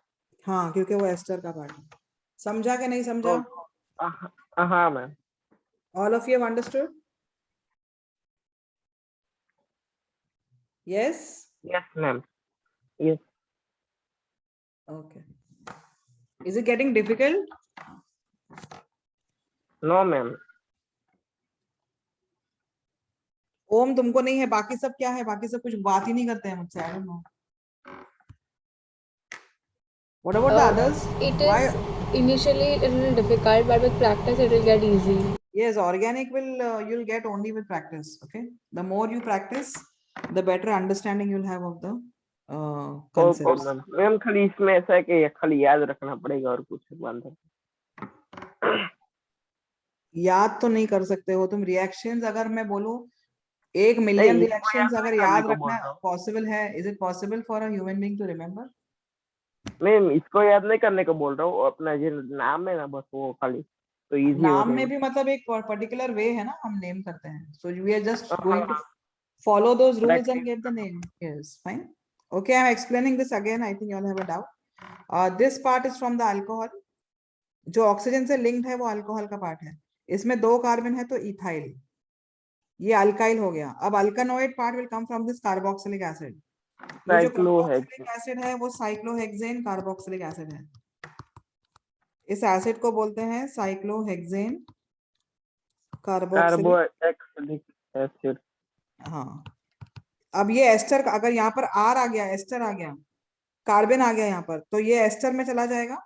हाँ, क्योंकि वो एस्टर का पार्ट है। समझा कि नहीं समझा? हाँ ma'am. All of you have understood? Yes? Yes ma'am. Yes. Okay, is it getting difficult? No ma'am. Om तुमको नहीं है, बाकी सब क्या है? बाकी सब कुछ बात ही नहीं करते हैं मुझसे, I don't know. What about the others? It Why? is initially a little difficult, but with practice it will get easy. Yes, organic will you'll get only with practice. Okay, the more you practice, the better understanding you'll have of the okay concepts. Ma'am. Ma'am खाली इसमें ऐसा है कि खाली याद रखना पड़ेगा और कुछ बंद। याद तो नहीं कर सकते हो तुम रिएक्शंस, अगर मैं बोलूं 1,000,000 नहीं, इसको रिएक्शंस याद अगर नहीं करने याद को बोल रखना रहा हूँ पॉसिबल है, is it possible for a human being to remember? Ma'am. इसको याद नहीं करने को बोल रहा हूँ, अपना जो नाम है ना बस वो खाली तो इजी हो नाम में जाएगा। भी मतलब एक पर्टिकुलर वे है ना, हम नेम करते हैं, so we are just going to हाँ। follow those rules and practice. get the name. Yes, fine. Okay, I'm explaining this again. I think you all have a doubt. This part is from the alcohol. जो oxygen से linked है वो alcohol का part है। इसमें 2 carbon है तो ethyl, ये अल्काइल हो गया। अब alkanoid part will come from this carboxylic acid. ये जो कार्बोक्सिलिक एसिड है वो साइक्लोहेक्सेन कार्बोक्सिलिक एसिड है। इस एसिड को बोलते हैं साइक्लोहेक्सेन कार्बोक्सिलिक। Carboxylic acid. हाँ, अब ये एस्टर, अगर यहाँ पर आर आ गया, एस्टर आ गया, कार्बन आ गया यहाँ पर, तो ये एस्टर में चला जाएगा।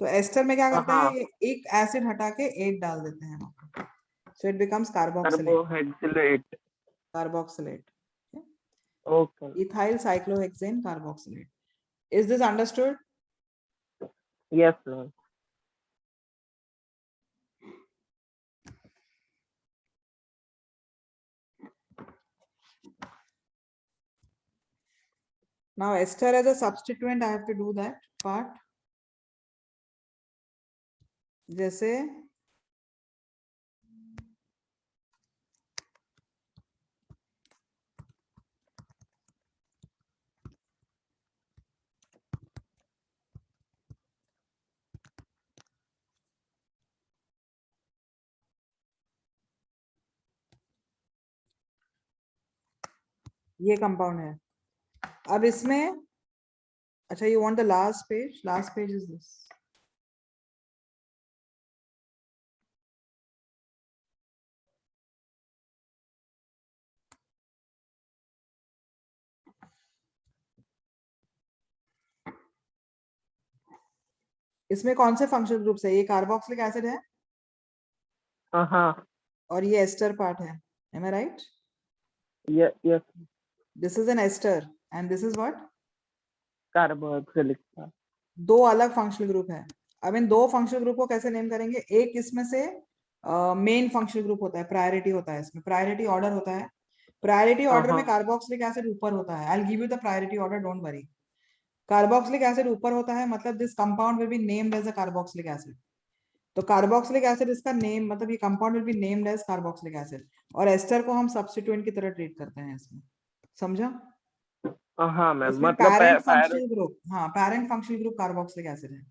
तो एस्टर में क्या करते हैं, ये एक एसिड हटा के 8 डाल देते हैं, so it becomes carboxylate. Carboxylate. Carboxylate, okay. Ethyl cyclohexane carboxylate. Is this understood? Yes ma'am. Now ester as a substituent, I have to do that part. जैसे ये कंपाउंड है। अब इसमें, अच्छा, you want the last page? Last page is this. इसमें कौन से functional groups है? ये कार्बोक्सिलिक एसिड है हाँ। और ये एस्टर पार्ट है, am I right? Yes. This is an ester and this is what? Carboxylic. 2 अलग फंक्शनल ग्रुप है। अब इन 2 फंक्शनल ग्रुप को कैसे नेम करेंगे? एक इसमें से मेन फंक्शनल ग्रुप होता है, प्रायोरिटी होता है, इसमें प्रायोरिटी ऑर्डर होता है। प्रायोरिटी ऑर्डर में कार्बोक्सिलिक एसिड ऊपर होता है। I will give you the priority order, don't worry. Carboxylic acid ऊपर होता है, मतलब this compound will be named as a carboxylic acid. तो कार्बोक्सिलिक एसिड इसका नेम, मतलब ये compound will be named as carboxylic acid, और एस्टर को हम सब्स्टिट्यूएंट की तरह ट्रीट करते हैं इसमें, समझा? हाँ मैम, इसमें मतलब पैरेंट फंक्शनल ग्रुप, हाँ parent functional group carboxylic acid है,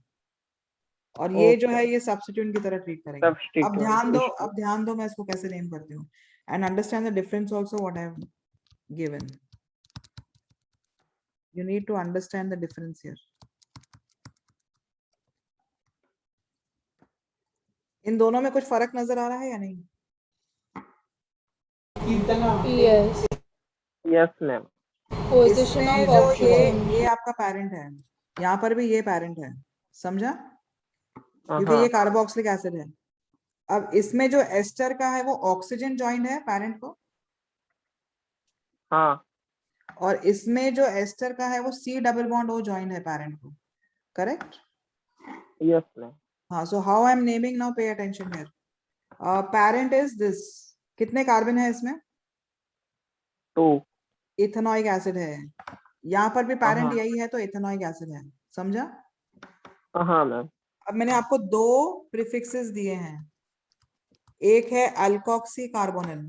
और ये जो है ये सब्स्टिट्यूएंट की तरह ट्रीट करेंगे। अब ध्यान दो, अब ध्यान दो मैं इसको कैसे नेम करती हूँ, and understand the difference also what I have given. You need to understand the difference here. इन दोनों में कुछ फर्क नजर आ रहा है या नहीं? कीर्तना, Yes. Yes ma'am. Position इसमें of जो oxygen. ये आपका पैरेंट है, यहाँ पर भी ये पैरेंट है, समझा? क्योंकि हाँ ये कार्बोक्सिलिक एसिड है। अब इसमें जो एस्टर का है वो ऑक्सीजन जॉइंट है पैरेंट को, हाँ और इसमें जो एस्टर का है वो C double bond O joint है पैरेंट को, करेक्ट? Yes ma'am. हाँ, so how I am naming now, pay attention here. Parent is this. कितने कार्बन है इसमें? 2। इथेनॉइक एसिड है। यहाँ पर भी पैरेंट हाँ। यही है, तो इथेनॉइक एसिड है, समझा? हाँ मैम। अब मैंने आपको दो प्रीफिक्सेस दिए हैं, एक है अल्कोक्सी कार्बोनिल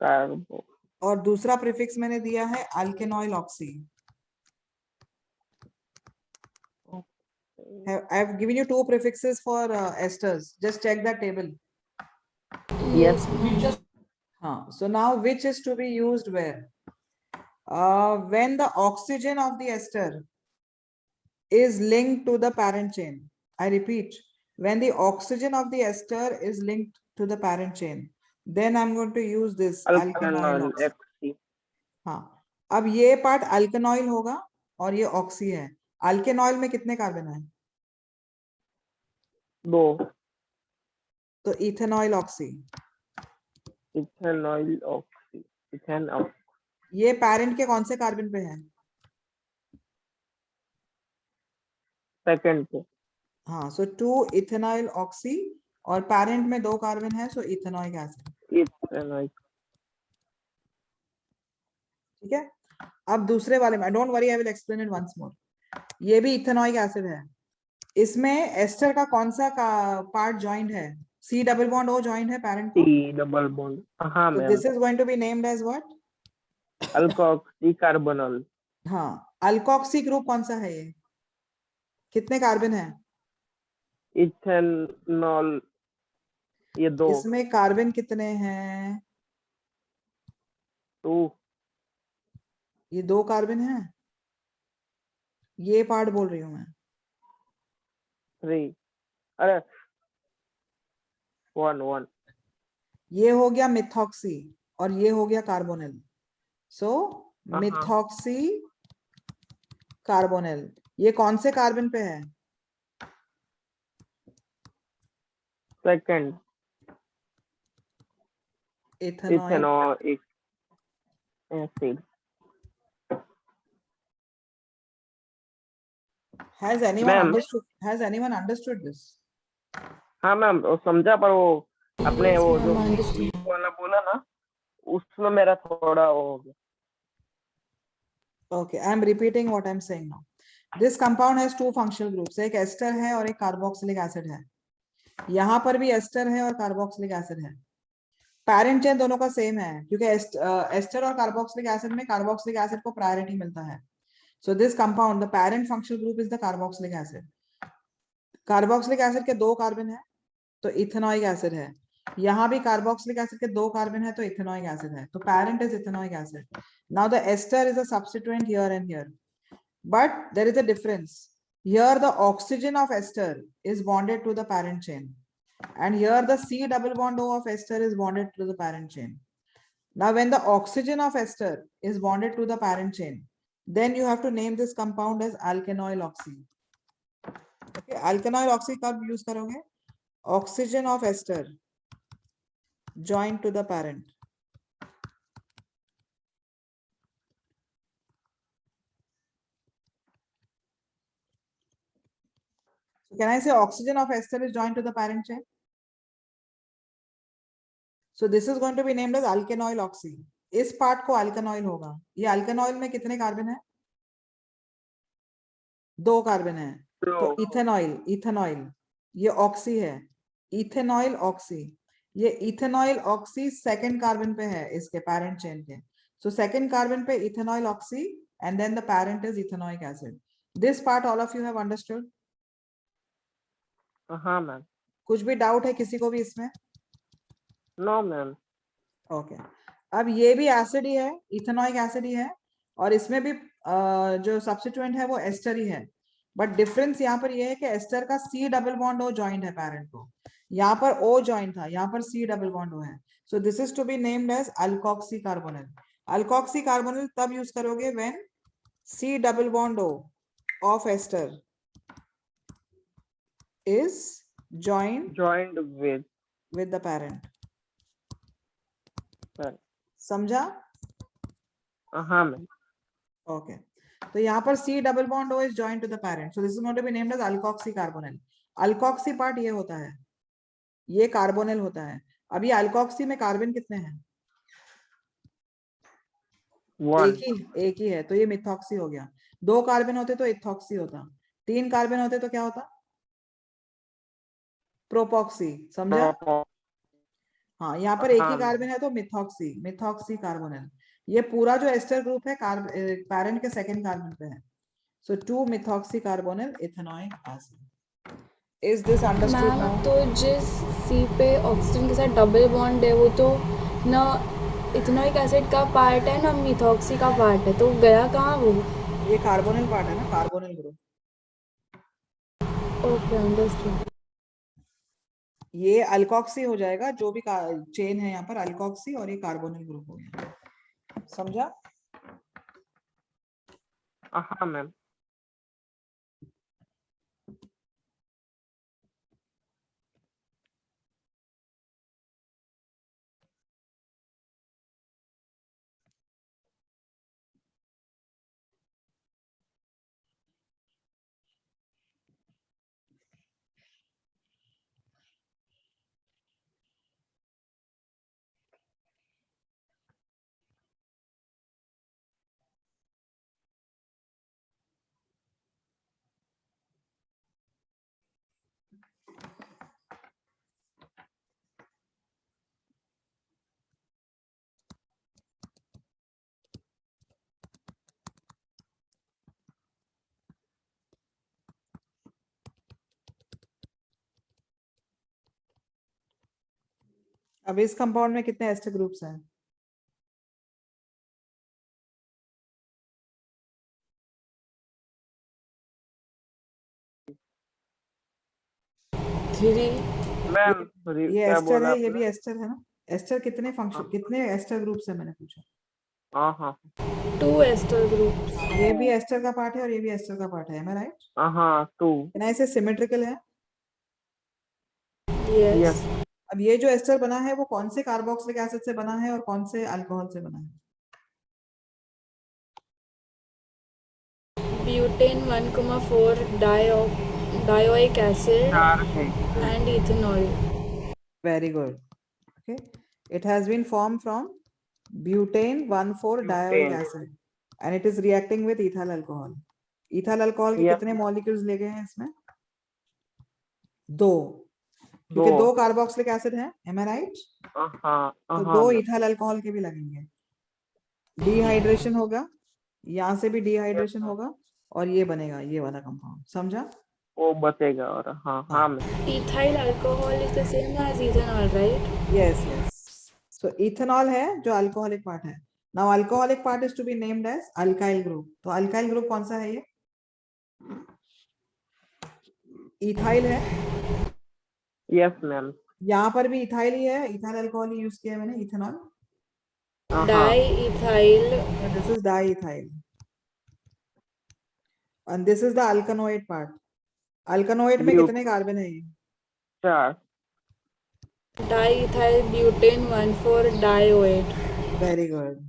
कार्बो और दूसरा प्रीफिक्स मैंने दिया है अल्केनॉइल oxy. I have given you two prefixes for esters. Just check that table. Yes. we just So now which is to be used where? When the oxygen of the ester is linked to the parent chain. I repeat, when the oxygen of the ester is linked to the parent chain, then I'm going to use this alkanoil oxy. XC। हाँ, अब ये part अल्केनॉइल होगा और ये oxy है। अल्केनॉइल में कितने carbon है? 2। तो ethanoyl oxy, ethanoyl oxy, ethanol. ये पैरेंट के कौन से कार्बन पे है? सेकंड पे। हाँ, सो 2 इथेनॉइल ऑक्सी, और पैरेंट में 2 कार्बन है, सो इथेनॉइक एसिड। इथेनॉइल। ठीक है, अब दूसरे वाले में, don't worry, I will explain it once more. ये भी इथेनॉइक एसिड है, इसमें एस्टर का कौन सा पार्ट जॉइंट है? C double bond O joint है पैरेंट को, C डबल बॉन्ड। हाँ तो ma'am. This is going to be named as what? Alkoxy carbonyl. हाँ, अल्कोक्सी ग्रुप कौन सा है ये? कितने कार्बन है? इथेनॉल, ये 2। इसमें कार्बन कितने हैं? 2। ये 2 कार्बन है, ये पार्ट बोल रही हूँ मैं। 3। अरे 1। ये हो गया मिथॉक्सी और ये हो गया कार्बोनिल। सो मिथॉक्सी कार्बोनिल, ये कौन से कार्बन पे है? Second. Ethanoic acid. Has anyone Ma'am. understood? Has anyone understood this? हाँ मैम, वो समझा, पर वो आपने Yes, वो ma'am, जो understood. weak वाला बोला ना, उसमें मेरा थोड़ा वो हो गया। Okay, I am repeating what I am saying now. This compound has two functional groups, एक एस्टर है और एक कार्बोक्सिलिक एसिड है। यहाँ पर भी एस्टर है और कार्बोक्सिलिक एसिड है। पैरेंट चेन दोनों का सेम है, क्योंकि एस्टर और कार्बोक्सिलिक एसिड में कार्बोक्सिलिक एसिड को प्रायोरिटी मिलता है। So this compound, the parent functional group is the carboxylic acid. Carboxylic acid के 2 कार्बन है, तो इथेनॉइक एसिड है। यहाँ भी कार्बोक्सिलिक एसिड के 2 कार्बन है, तो इथेनॉइक एसिड है। तो parent is ethanoic acid. Now the ester is a substituent here and here, but there is a difference. Here the oxygen of ester is bonded to the parent chain, and here the C double bond O of ester is bonded to the parent chain. Now when the oxygen of ester is bonded to the parent chain, then you have to name this compound as alkanoil oxy. Okay, alkanoil oxy कब use करोगे? Oxygen of ester joined to the parent. So can I say oxygen of ester is joined to the parent chain? So this is going to be named as alkanoil oxy. इस part को अल्कनॉइल होगा. ये अल्कनॉइल में कितने carbon है? 2 carbon है. तो ethanoyl, ethanoyl, ये ऑक्सी है. इथेनॉइल ऑक्सी, ये इथेनॉइल ऑक्सी सेकंड कार्बन पे है इसके पैरेंट चेन के. सो सेकंड कार्बन पे ethanoyl oxy and then the parent is ethanoic acid. This part all of you have understood? हाँ मैम. कुछ भी डाउट है किसी को भी इसमें? No ma'am. ओके. अब ये भी एसिड ही है, इथेनोइक एसिड ही है, और इसमें भी जो सब्स्टिट्यूएंट है वो एस्टर ही है. बट डिफरेंस यहाँ पर ये है कि एस्टर का C double bond O joint है पैरेंट को. यहाँ पर O जॉइंट था, यहाँ पर C डबल बॉन्ड O है. So this is to be named as alkoxy carbonyl. Alkoxy carbonyl तब यूज करोगे when C double bond O of ester is joined with the parent. Sir. समझा? हाँ ma'am. Okay. तो यहाँ पर C double bond O is joined to the parent. So this is going to be named as alkoxy carbonyl. Alkoxy part ये होता है, ये carbonyl होता है. अब ये अल्कोक्सी में कार्बन कितने हैं? एक ही है, तो ये मिथॉक्सी हो गया. 2 कार्बन होते तो इथॉक्सी होता. 3 कार्बन होते तो क्या होता? प्रोपॉक्सी. समझा? हाँ, यहाँ पर एक ही कार्बन है तो मिथॉक्सी, मिथॉक्सी कार्बोनिल. ये पूरा जो एस्टर ग्रुप है पैरेंट के सेकंड कार्बन पे है. सो 2 methoxy carbonyl ethanoic acid. Is this understood ma'am now? तो जिस C पे ऑक्सीजन के साथ डबल बॉन्ड है वो तो ना इथेनोइक एसिड का पार्ट है ना मिथॉक्सी का पार्ट है, तो गया कहाँ वो? ये कार्बोनिल पार्ट है ना, कार्बोनिल ग्रुप. Okay understood. ये अल्कोक्सी हो जाएगा, जो भी चेन है यहाँ पर अल्कोक्सी, और ये कार्बोनिल ग्रुप हो गया. समझा? हाँ मैम. अब इस कंपाउंड में कितने एस्टर ग्रुप्स हैं? 3. मैम ये एस्टर है, ये भी एस्टर है ना. एस्टर कितने फंक्शन, कितने एस्टर ग्रुप्स है मैंने पूछा? हाँ. 2 एस्टर ग्रुप्स. ये भी एस्टर का पार्ट है और ये भी एस्टर का पार्ट है. Am I right? हाँ 2. Can I say symmetrical है? यस. अब ये जो एस्टर बना है वो कौन से कार्बोक्सिलिक एसिड से बना है और कौन से अल्कोहल से बना है? Butane 1,4 dioic acid and ethanol. Very good. Okay. It has been formed from butane 1,4 dioic acid and it is reacting with ethyl alcohol. Ethyl alcohol के कितने molecules ले गए हैं इसमें? 2. क्योंकि 2 कार्बोक्सिलिक एसिड है. Am I right? तो 2 ethyl alcohol के भी लगेंगे. डिहाइड्रेशन होगा, यहाँ से भी डिहाइड्रेशन होगा, और ये बनेगा ये वाला कंपाउंड. समझा? वो बचेगा. और हाँ ma'am. Ethyl alcohol is the same as ethanol, right? Yes, yes. So ethanol है जो अल्कोहलिक पार्ट है. Now alcoholic part is to be named as alkyl group. तो alkyl group कौन सा है ये? इथाइल है. Yes ma'am. यहाँ पर भी इथाइल ही है, इथाइल अल्कोहल ही यूज किया है मैंने, ethanol. Diethyl. This is diethyl. And this is the alkanoid part. अल्कनोइड में कितने कार्बन है ये? 4. Diethyl butane 1,4 dioate. Very good.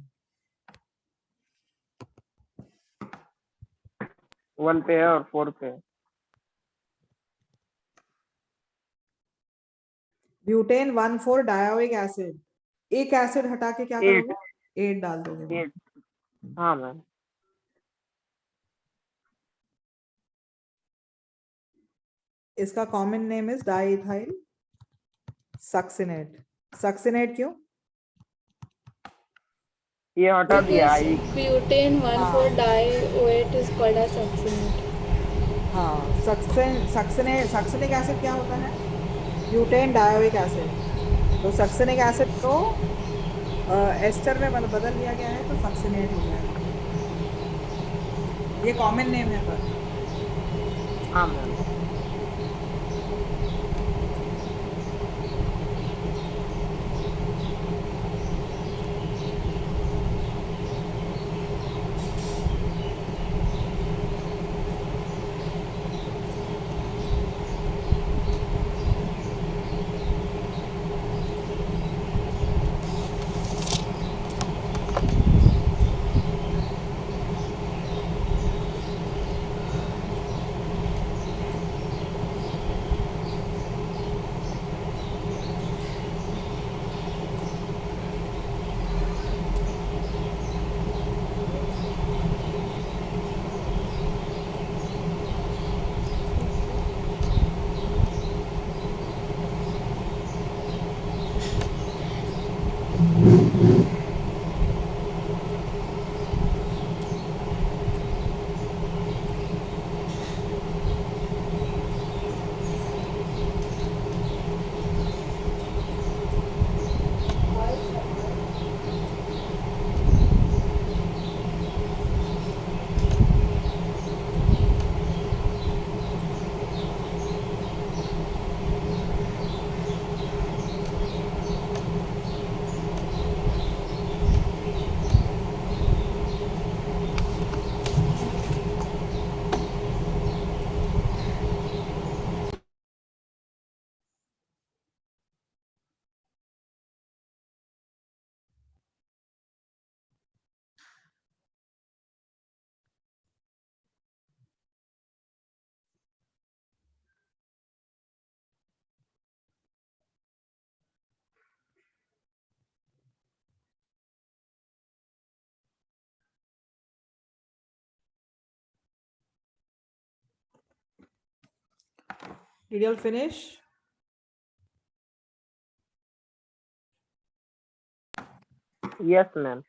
1 पे है और 4 पे. Butane 1,4 dioic acid एक एसिड हटा के क्या 8 करोगे? 8 डाल दोगे वहाँ। 8 हाँ मैम। इसका common name is diethyl succinate. Succinate क्यों? ये हटा दिया Because I. butane 1,4-dioate is called as succinate. हाँ, सक्सिनिक एसिड क्या होता है? Butane dioic acid. तो सक्सिनिक एसिड को एस्टर में मतलब बदल दिया गया है तो सक्सिनेट हो जाएगा। ये कॉमन नेम है पर। हाँ ma'am. Did you all finish? Yes ma'am.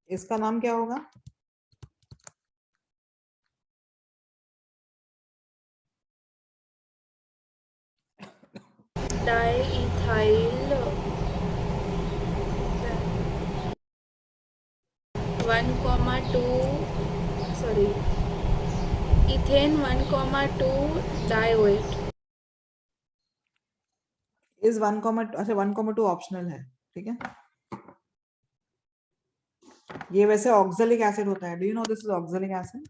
इसका नाम क्या होगा? Diethyl 1,2 sorry ethane 1,2 dioate. Is 1, अच्छा 1,2 ऑप्शनल है, ठीक है। ये वैसे ऑक्सैलिक एसिड होता है। Do you know this is oxalic acid?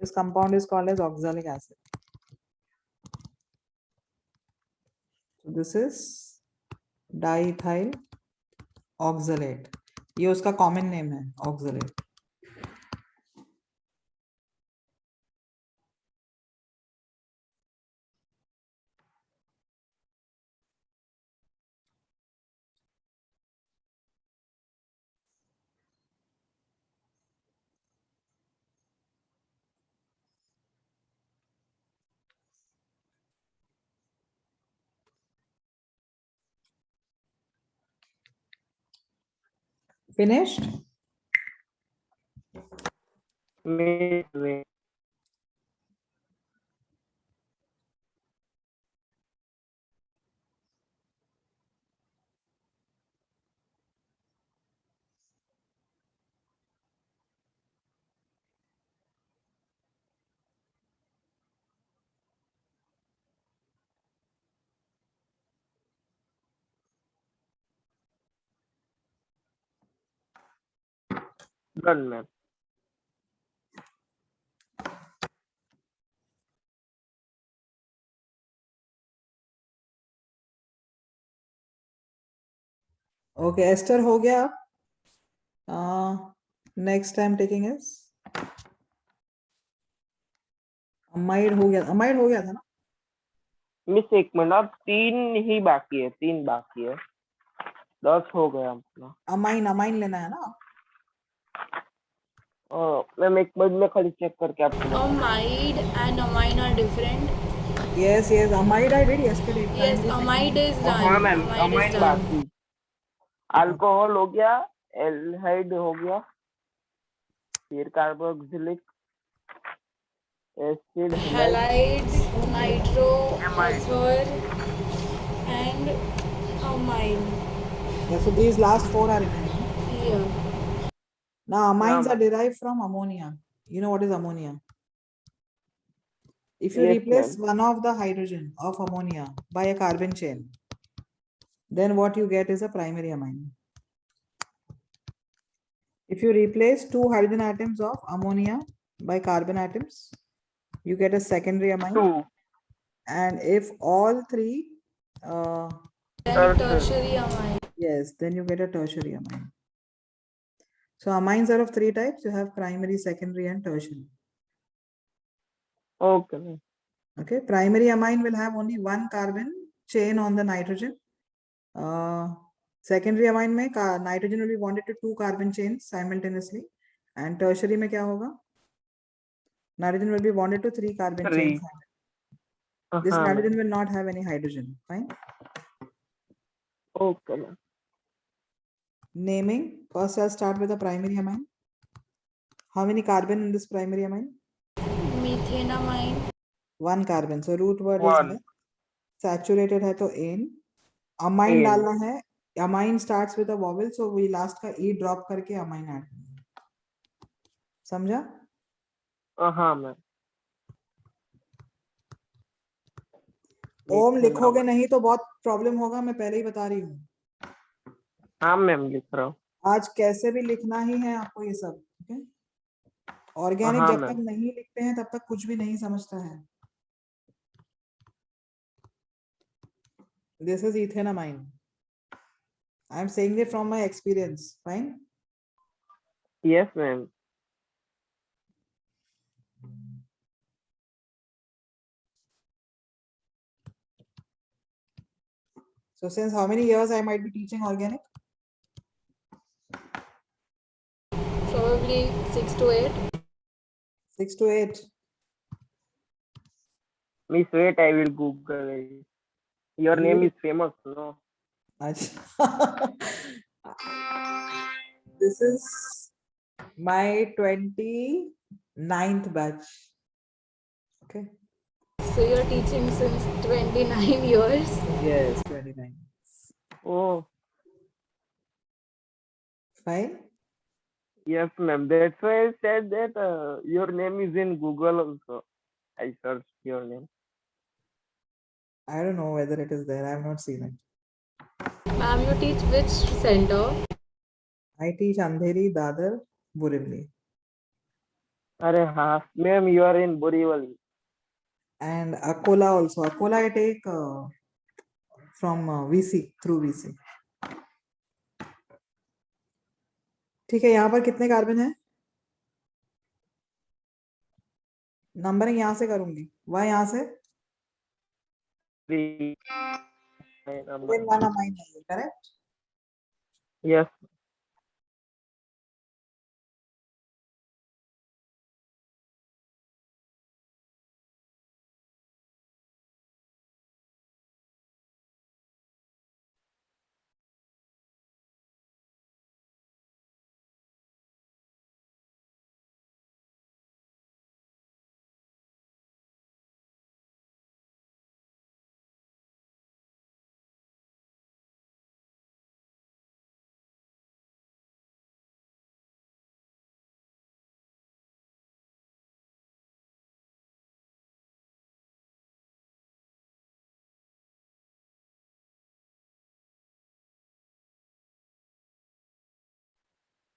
This compound is called as oxalic acid. So this is diethyl oxalate. ये उसका कॉमन नेम है, oxalate. Finished? Wait. Done ma'am. Okay ester हो गया. Next time taking is amide हो गया था ना. Miss एक मिनट, अब 3 बाकी है. 10 हो गया अपना. अमाइन लेना है ना. मैम एक मिनट में खाली चेक करके आपको बताऊं. Amide and amine are different. Yes, amide I did yesterday. Yes, amide is done. हाँ ma'am, Amide is amine done. बाकी. अल्कोहल हो गया, एल्डिहाइड हो गया, फिर carboxylic acid, Halides, nitro, sulfur, and amine. Yeah, so these last 4 are remaining. Yeah. Now amines Yeah, are derived from ammonia. You know what is ammonia? If you Yes, replace ma'am. one of the hydrogen of ammonia by a carbon chain, then what you get is a primary amine. If you replace 2 hydrogen atoms of ammonia by carbon atoms, you get a secondary amine. 2. And if all 3, Then tertiary amine. yes, then you get a tertiary amine. So amines are of 3 types. You have primary, secondary, and tertiary. Okay, ma'am. Okay, primary amine will have only 1 carbon chain on the nitrogen. Secondary amine में nitrogen will be bonded to 2 carbon chains simultaneously. And tertiary में क्या होगा? Nitrogen will be bonded to 3 carbon 3. chains. This हाँ nitrogen ma'am. will not have any hydrogen. Fine. Okay, ma'am. Naming. First, I'll start with the primary amine. How many carbon in this primary amine? Methanamine. 1 carbon. So root word is 1. there. Saturated है तो ane. Amine Ane. डालना है. Amine starts with a vowel, so we last का e drop करके amine add करेंगे. समझा? हाँ ma'am. ओम लिखोगे नहीं तो बहुत प्रॉब्लम होगा, मैं पहले ही बता रही हूँ. हाँ मैम, लिख रहा हूँ. आज कैसे भी लिखना ही है आपको ये सब. ठीक है. ऑर्गेनिक हाँ जब तक मैम. नहीं लिखते हैं तब तक कुछ भी नहीं समझता है. This is ethanamine. I am saying it from my experience. Fine. Yes, ma'am. So since how many years I might be teaching organic? Probably 6 to 8. 6 to 8. Miss, wait, I will Google it. Your name is famous, no? This is my 29th batch. Okay. So you're teaching since 29 years. Yes, 29. Oh, Fine. yes, ma'am. That's why I said that your name is in Google also. I searched your name. I don't know whether it is there. I have not seen it. Ma'am, you teach which center? I teach Andheri, Dadar, Borivali. Arey हाँ, ma'am, you are in Borivali. And Akola also. Akola I take from VC, through VC. ठीक है. यहाँ पर कितने carbon है? Numbering यहाँ से करूंगी. वह यहाँ से 3. then one amine है, correct? Yes.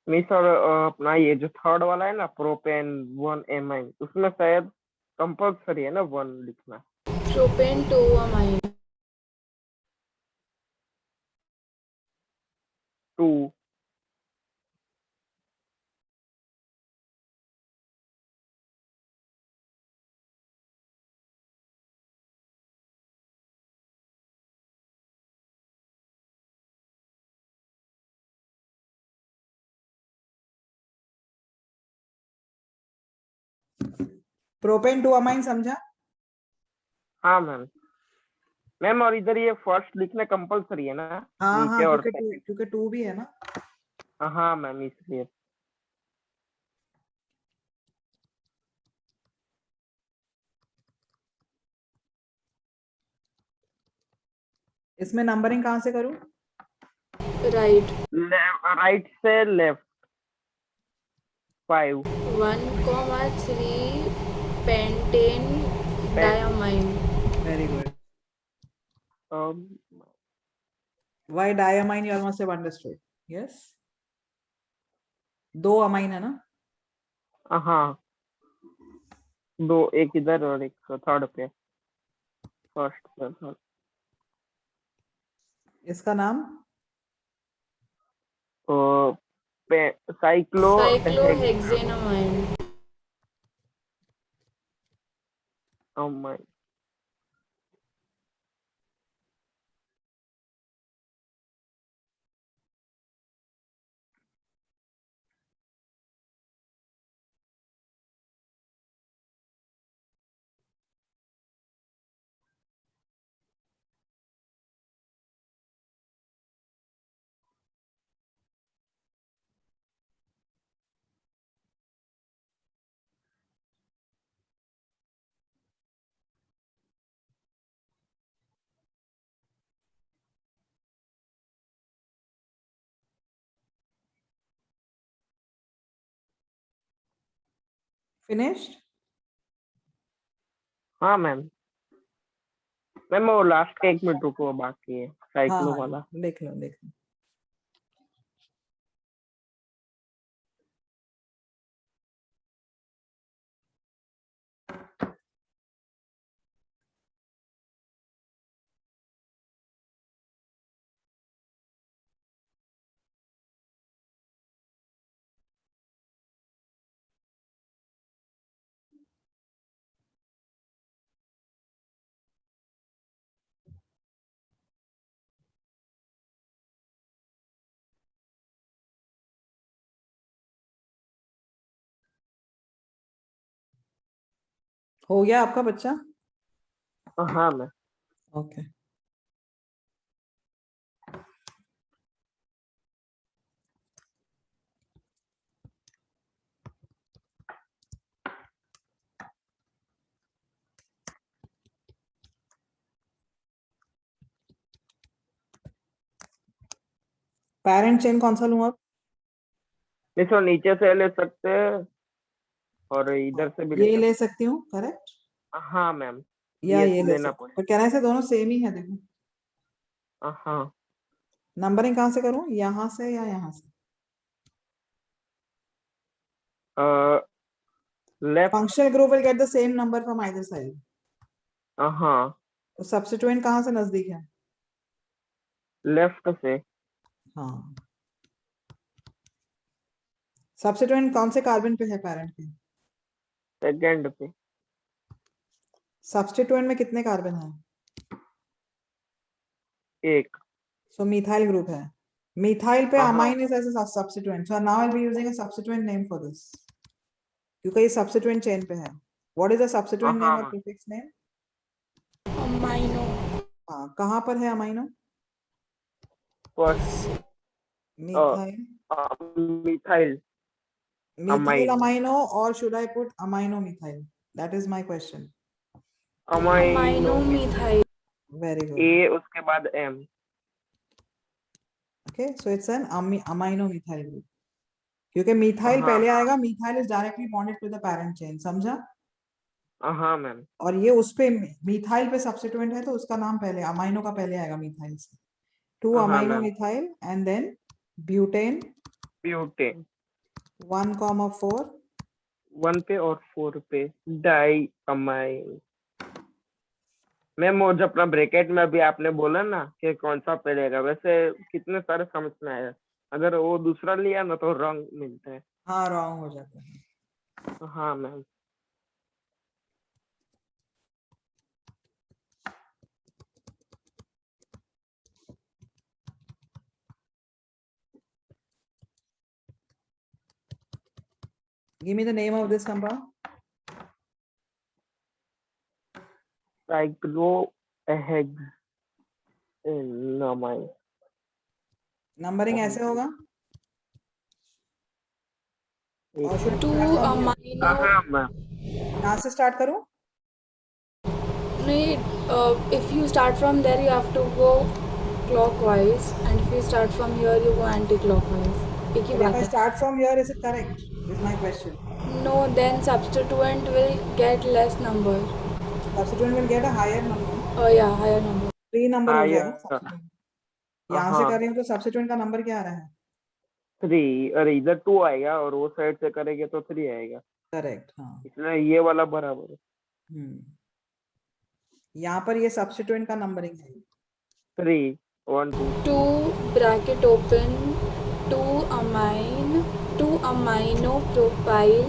मिस, और अपना ये जो थर्ड वाला है ना, प्रोपेन 1 एमाइन, उसमें शायद कंपल्सरी है ना 1 लिखना. Propane 2 amine. 2. Propane two amine समझा? हाँ मैम। मैम और इधर ये फर्स्ट लिखना कंपलसरी है ना? हाँ नीचे हाँ, और क्योंकि टू भी है ना। हाँ मैम, इसलिए। इसमें नंबरिंग कहाँ से करूँ? राइट। राइट से left. 5. 1,3 pentane diamine. Very good. um, Why diamine? You almost have understood. Yes. 2 amine है ना? हाँ, 2, एक इधर और एक थर्ड पे। फर्स्ट पे थर्ड। इसका नाम? साइक्लोहेक्सेनामाइन। Finished? हाँ मैम। मैम वो लास्ट का 1 मिनट रुको, बाकी है हाँ साइक्लो हाँ, वाला। लिख लो लिख लो। हो गया आपका बच्चा? हाँ मैम। ओके। पेरेंट चेन कौन सा लूं अब? इसको नीचे से ले सकते हैं और इधर से भी ले ये सकते ले सकती हूँ, करेक्ट? हैं। हाँ मैम, या ये ये ले लेना सकती हूँ, पर कहने से दोनों सेम ही है। देखो पड़ेगा। हाँ। नंबरिंग कहाँ से करूँ, यहाँ से या यहाँ से? Left. Functional group will get the same number from either side. हाँ, तो सब्स्टिट्यूएंट कहाँ से नजदीक है? लेफ्ट से। हाँ। सब्स्टिट्यूएंट कौन से कार्बन पे है पेरेंट के? सेकंड पे। सब्स्टिट्यूएंट में कितने कार्बन हैं? 1। सो मिथाइल ग्रुप है। मिथाइल पे हाँ। Amine is as a substituent, so now I will be using a substituent name for this, क्योंकि ये सब्स्टिट्यूएंट चेन पे है। What is the substituent name और हाँ, प्रीफिक्स नेम? अमाइनो। हाँ, कहाँ पर है amino? First. Methyl. Methyl methyl amine. Amino और should I put amino methyl? That is my question. Amino methyl. Very good. ए, उसके बाद एम। Okay, so it's an amino methyl group, क्योंकि मिथाइल हाँ। पहले आएगा। Methyl is directly bonded to the parent chain, समझा? हाँ मैम। और ये उस पे मिथाइल पे सब्स्टिट्यूएंट है, तो उसका नाम पहले अमाइनो का पहले आएगा मिथाइल से। 2 हाँ amino ma'am. Methyl and then butane butane 1,4 1 पे और 4 पे डाई अमाइन। मैम वो जो अपना ब्रैकेट में अभी आपने बोला ना कि कौन सा पड़ेगा, वैसे कितने सारे समझ में आया? अगर वो दूसरा लिया ना तो रॉन्ग मिलता है। हाँ रॉन्ग हो जाता है। हाँ ma'am. Give me the name of this compound. cyclohexenamine। Numbering ऐसे होगा और should I to start from here? Amino हाँ मैम। यहाँ से स्टार्ट करूँ? नहीं, if you start from there you have to go clockwise and if you start from here you go anti-clockwise. एक ही But if बात I है. start from here, is it correct? Is my question. No, then substituent will get less number. Substituent will get a higher number. Oh yeah, higher number. 3 number हो हाँ जाएगा ये substituent. यहाँ से कर रही हूँ तो substituent का नंबर क्या आ रहा है? 3। अरे इधर 2 आएगा और वो साइड से करेंगे तो 3 आएगा, करेक्ट, हाँ। इसलिए ये वाला बराबर है। यहाँ पर ये substituent का नंबरिंग है। 3 1 2 2 bracket open 2 aminopropyl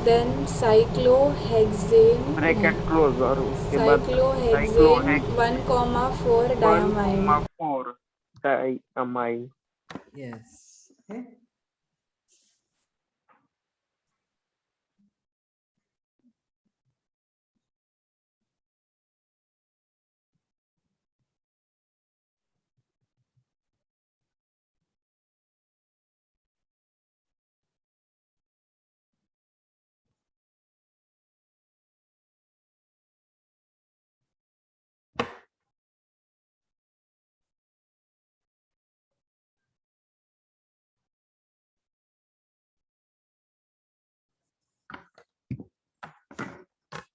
then cyclohexane bracket close और उसके बाद cyclohexane 1,4 diamine. 1,4 diamine। Yes. Okay.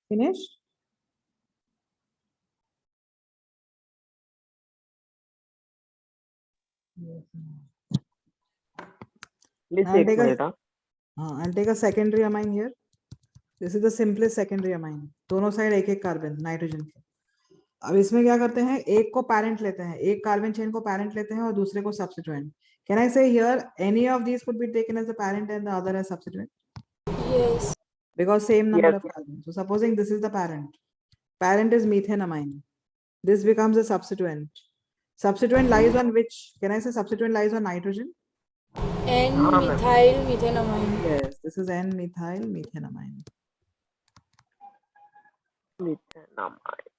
Finished? Please I'll एक take a minute. I'll take a secondary amine here. This is the simplest secondary amine. दोनों side एक एक carbon nitrogen के। अब इसमें क्या करते हैं, एक को पैरेंट लेते हैं, एक कार्बन चेन को पैरेंट लेते हैं और दूसरे को substituent. Can I say here any of these could be taken as the parent and the other as substituent? Yes. Because same number Yes. of carbon. So supposing this is the parent. Parent is methanamine. This becomes a substituent. Substituent lies on which? Can I say substituent lies on nitrogen? N-methyl methanamine. Yes, this is N-methyl methanamine. methanamine।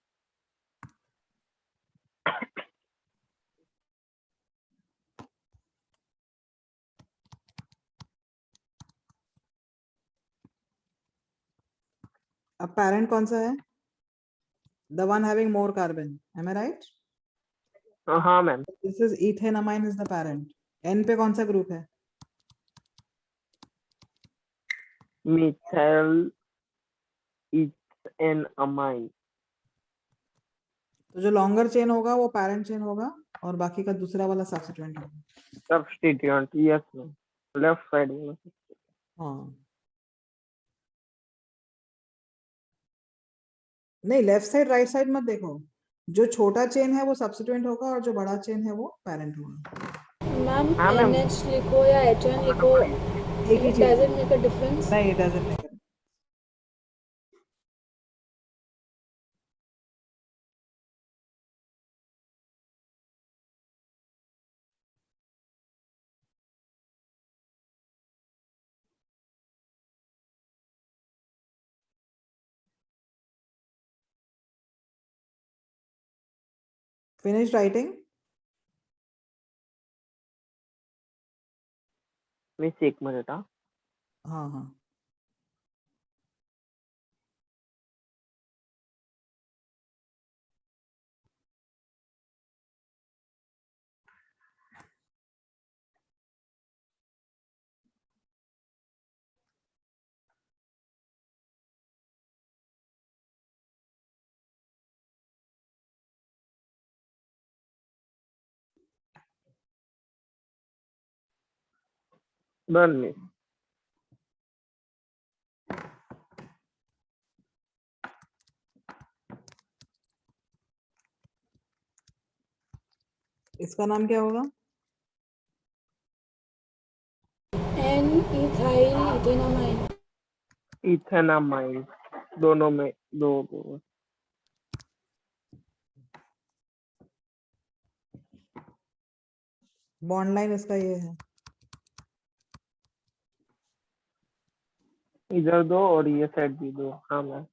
अब parent कौन सा है? The one having more carbon. Am I right? हाँ ma'am. This is ethanamine is the parent. N पे कौन सा group है? methyl ethanamine। तो जो longer chain होगा वो parent chain होगा और बाकी का दूसरा वाला substituent होगा। Substituent. Yes ma'am, left side में। हाँ नहीं, लेफ्ट साइड राइट साइड मत देखो, जो छोटा चेन है वो सब्स्टिट्यूएंट होगा और जो बड़ा चेन है वो पैरेंट होगा। मैम हाँ, मैम। NH लिखो या HN लिखो, एक ही it चीज है। doesn't make a difference. नहीं, it doesn't make a difference. Finished writing? Miss एक मिनट। हाँ हाँ हाँ डन मिस। इसका नाम क्या होगा? इथेनामाइन, दोनों में दो दो। बॉन्ड लाइन इसका ये है। इधर दो और ये साइड भी दो। हाँ ma'am.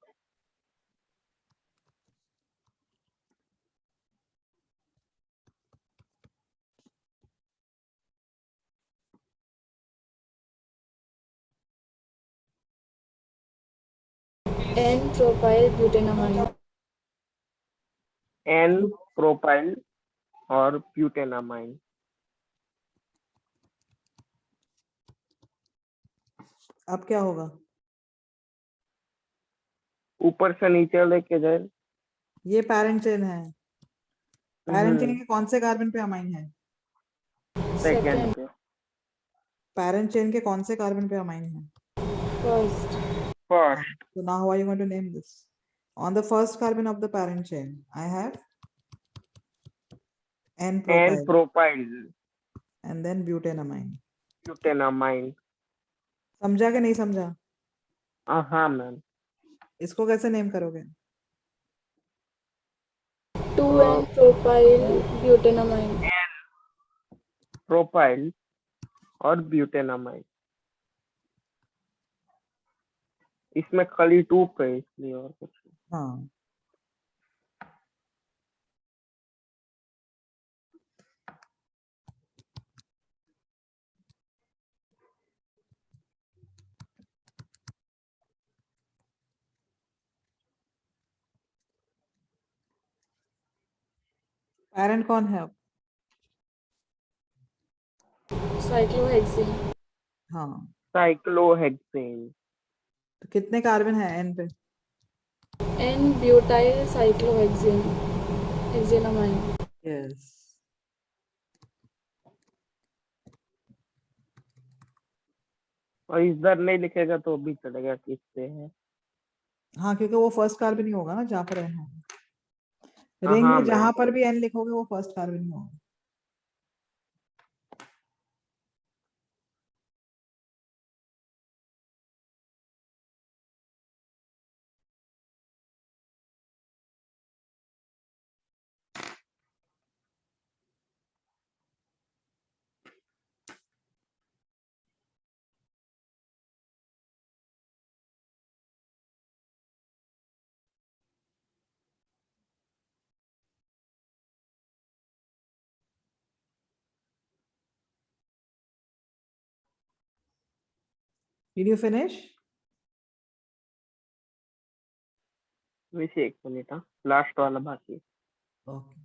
N propyl butanamine. N propyl और ब्यूटेनामाइन। अब क्या होगा? ऊपर से नीचे लेके जाए। ये पैरेंट चेन है। पैरेंट चेन हम्म, के कौन से कार्बन पे अमाइन है? Second second. पे। पैरेंट चेन के कौन से कार्बन पे अमाइन है? First. First. So now how are you going to name this? On the first carbon of the parent chain, I have N N-propyl propyl and then butanamine. Butanamine. समझा कि नहीं समझा? हाँ मैम। इसको कैसे name करोगे? 2N propyl ब्यूटेनामाइन। Propyl और ब्यूटेनामाइन। इसमें खाली 2 पे इसलिए और कुछ नहीं। हाँ, पैरेंट कौन है अब? साइक्लोहेक्सेन। हाँ, साइक्लोहेक्सेन। तो कितने कार्बन है N पे? N butyl cyclohexane hexanamine. Yes. और इधर नहीं लिखेगा तो भी चलेगा किससे है। हाँ, क्योंकि वो फर्स्ट कार्बन ही होगा ना जहाँ पर N है। रिंग हाँ में जहाँ मैम। पर भी N लिखोगे वो फर्स्ट कार्बन ही होगा। Did you finish? वैसे 1 मिनट। हाँ, लास्ट वाला बाकी। Okay.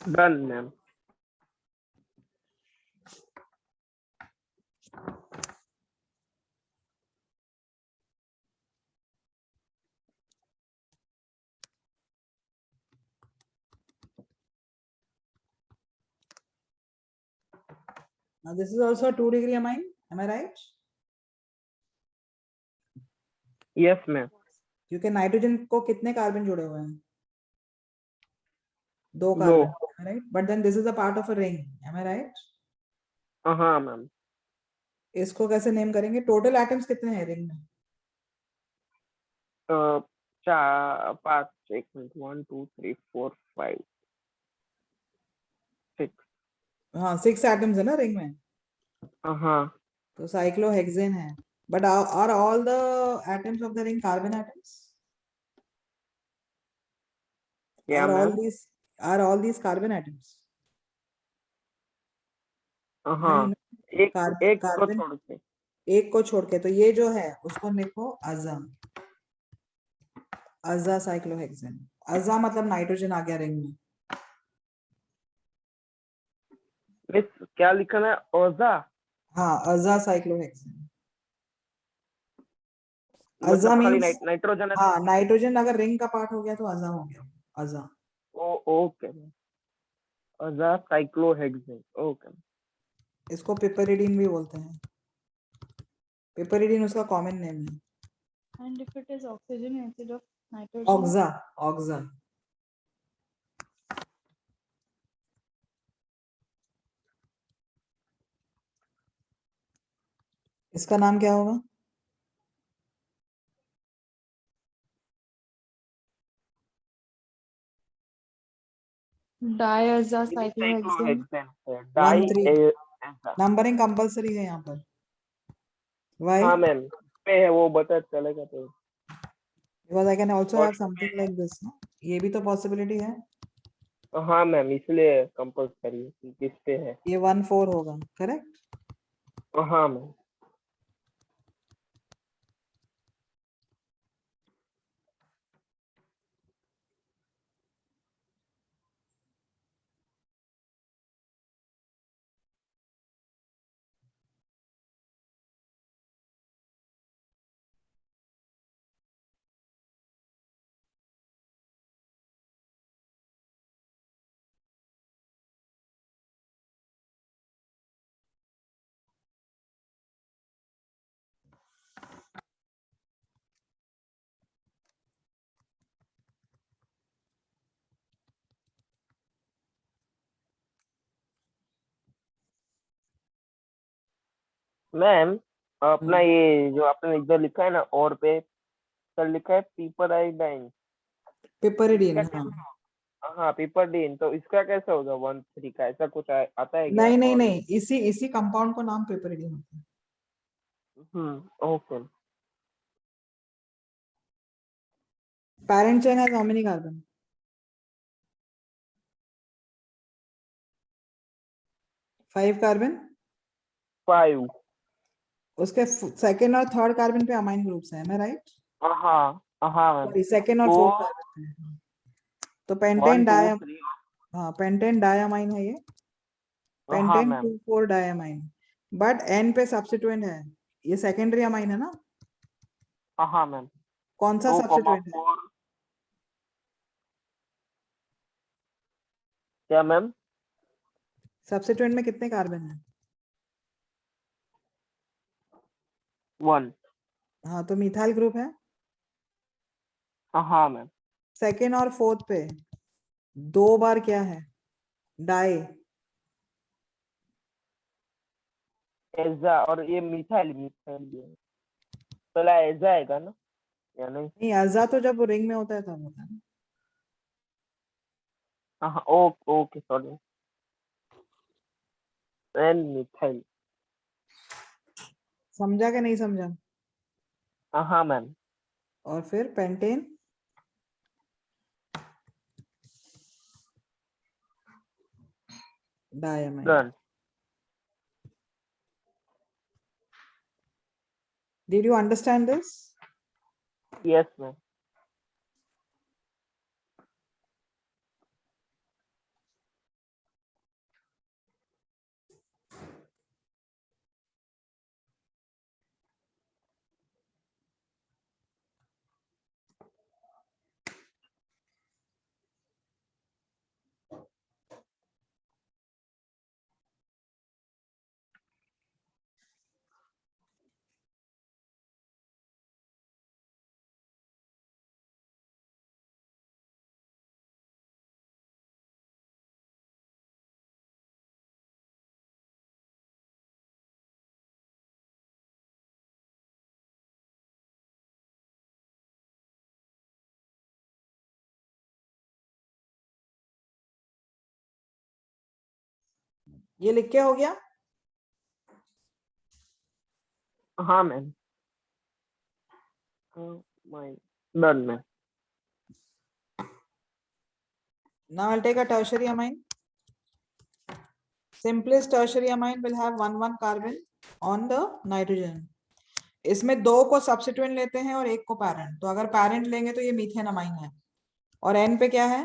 Done ma'am. Now this is also a 2-degree amine. Am I right? Yes ma'am. क्योंकि नाइट्रोजन को कितने कार्बन जुड़े हुए हैं? 2 दो। Carbon, right? But then this is a part of a ring. Am I right? हाँ ma'am. इसको कैसे नेम करेंगे? टोटल एटम्स कितने हैं रिंग में? 4 5 1 मिनट 1 2 3 4 5 6। हाँ, 6 एटम्स है ना रिंग में। हाँ तो साइक्लोहेक्सेन है। But are all the atoms of the ring carbon atoms? क्या Are ma'am. all these carbon atoms? हाँ, नहीं, एक कार्बन एक को कार्बन छोड़ के। एक को छोड़ के, तो ये जो है उसको लिखो अज़ा। अज़ा साइक्लोहेक्सेन। अज़ा मतलब नाइट्रोजन आ गया रिंग में। मिस क्या लिखना है? ओजा। हाँ, अज़ा साइक्लोहेक्सेन। अजा मतलब खाली मीन्स नाइट्रोजन है। हाँ, नाइट्रोजन अगर रिंग का पार्ट हो गया तो अजा हो गया, अजा। ओके, अजा साइक्लोहेक्सेन, ओके। इसको पिपरिडीन भी बोलते हैं, पिपरिडीन उसका कॉमन नेम है। And if it is oxygen instead of nitrogen, ऑक्सा, ऑक्सा। इसका नाम क्या होगा? diazocyclohexane. साइक्लोहेक्सेन, 1 3 ऐसा। नंबरिंग कंपलसरी है यहाँ पर। Why? हाँ मैम, पे है वो बता चलेगा तो। Because I can also और have something like this, no? ये भी तो पॉसिबिलिटी है। हाँ मैम, इसलिए कंपल्सरी है, किस पे है। ये 1 4 होगा, करेक्ट? हाँ मैम। मैम अपना ये जो आपने इधर लिखा है ना, और पे सर लिखा है पिपराइडाइन, पिपरिडीन, इसका हाँ। कैसे? हाँ पिपरडीन, तो इसका कैसे होगा 1 3 का, ऐसा कुछ आता है क्या? नहीं नहीं और नहीं, इसी कंपाउंड को नाम पिपरिडीन होता है। Okay. Parent chain has how many carbon? 5 carbon. 5। उसके सेकेंड और थर्ड कार्बन पे अमाइन ग्रुप्स है, मैं राइट? हाँ हाँ मैम। सॉरी, सेकेंड और तो फोर्थ कार्बन पे। तो 1 पेंटेन 2 डाय, 3। हाँ पेंटेन डायमाइन है ये, हाँ pentane ma'am. 2 4 diamine. But N पे सब्स्टिट्यूएंट है, ये सेकेंडरी अमाइन है ना? हाँ मैम। कौन सा सब्स्टिट्यूएंट है? 2,4 क्या मैम? सब्स्टिट्यूएंट में कितने कार्बन है? 1। हाँ, तो मिथाइल ग्रुप है। हाँ मैम। सेकेंड और फोर्थ पे 2 बार क्या है? डाई। एजा, और ये मिथाइल मिथाइल भी है। पहला एजा आएगा ना, या नहीं? नहीं, अजा तो जब रिंग में होता है तब होता है ना। हाँ okay okay, sorry. N methyl. समझा कि नहीं समझा? हाँ मैम। और फिर pentane diamine. Done. Did you understand this? Yes ma'am. ये लिख के हो गया? हाँ ma'am. Done ma'am. Now I'll take a tertiary amine. Simplest tertiary amine will have 1 carbon on the nitrogen. इसमें 2 को सब्स्टिट्यूएंट लेते हैं और 1 को पैरेंट। तो अगर पैरेंट लेंगे तो ये मीथेन अमाइन है। और एन पे क्या है?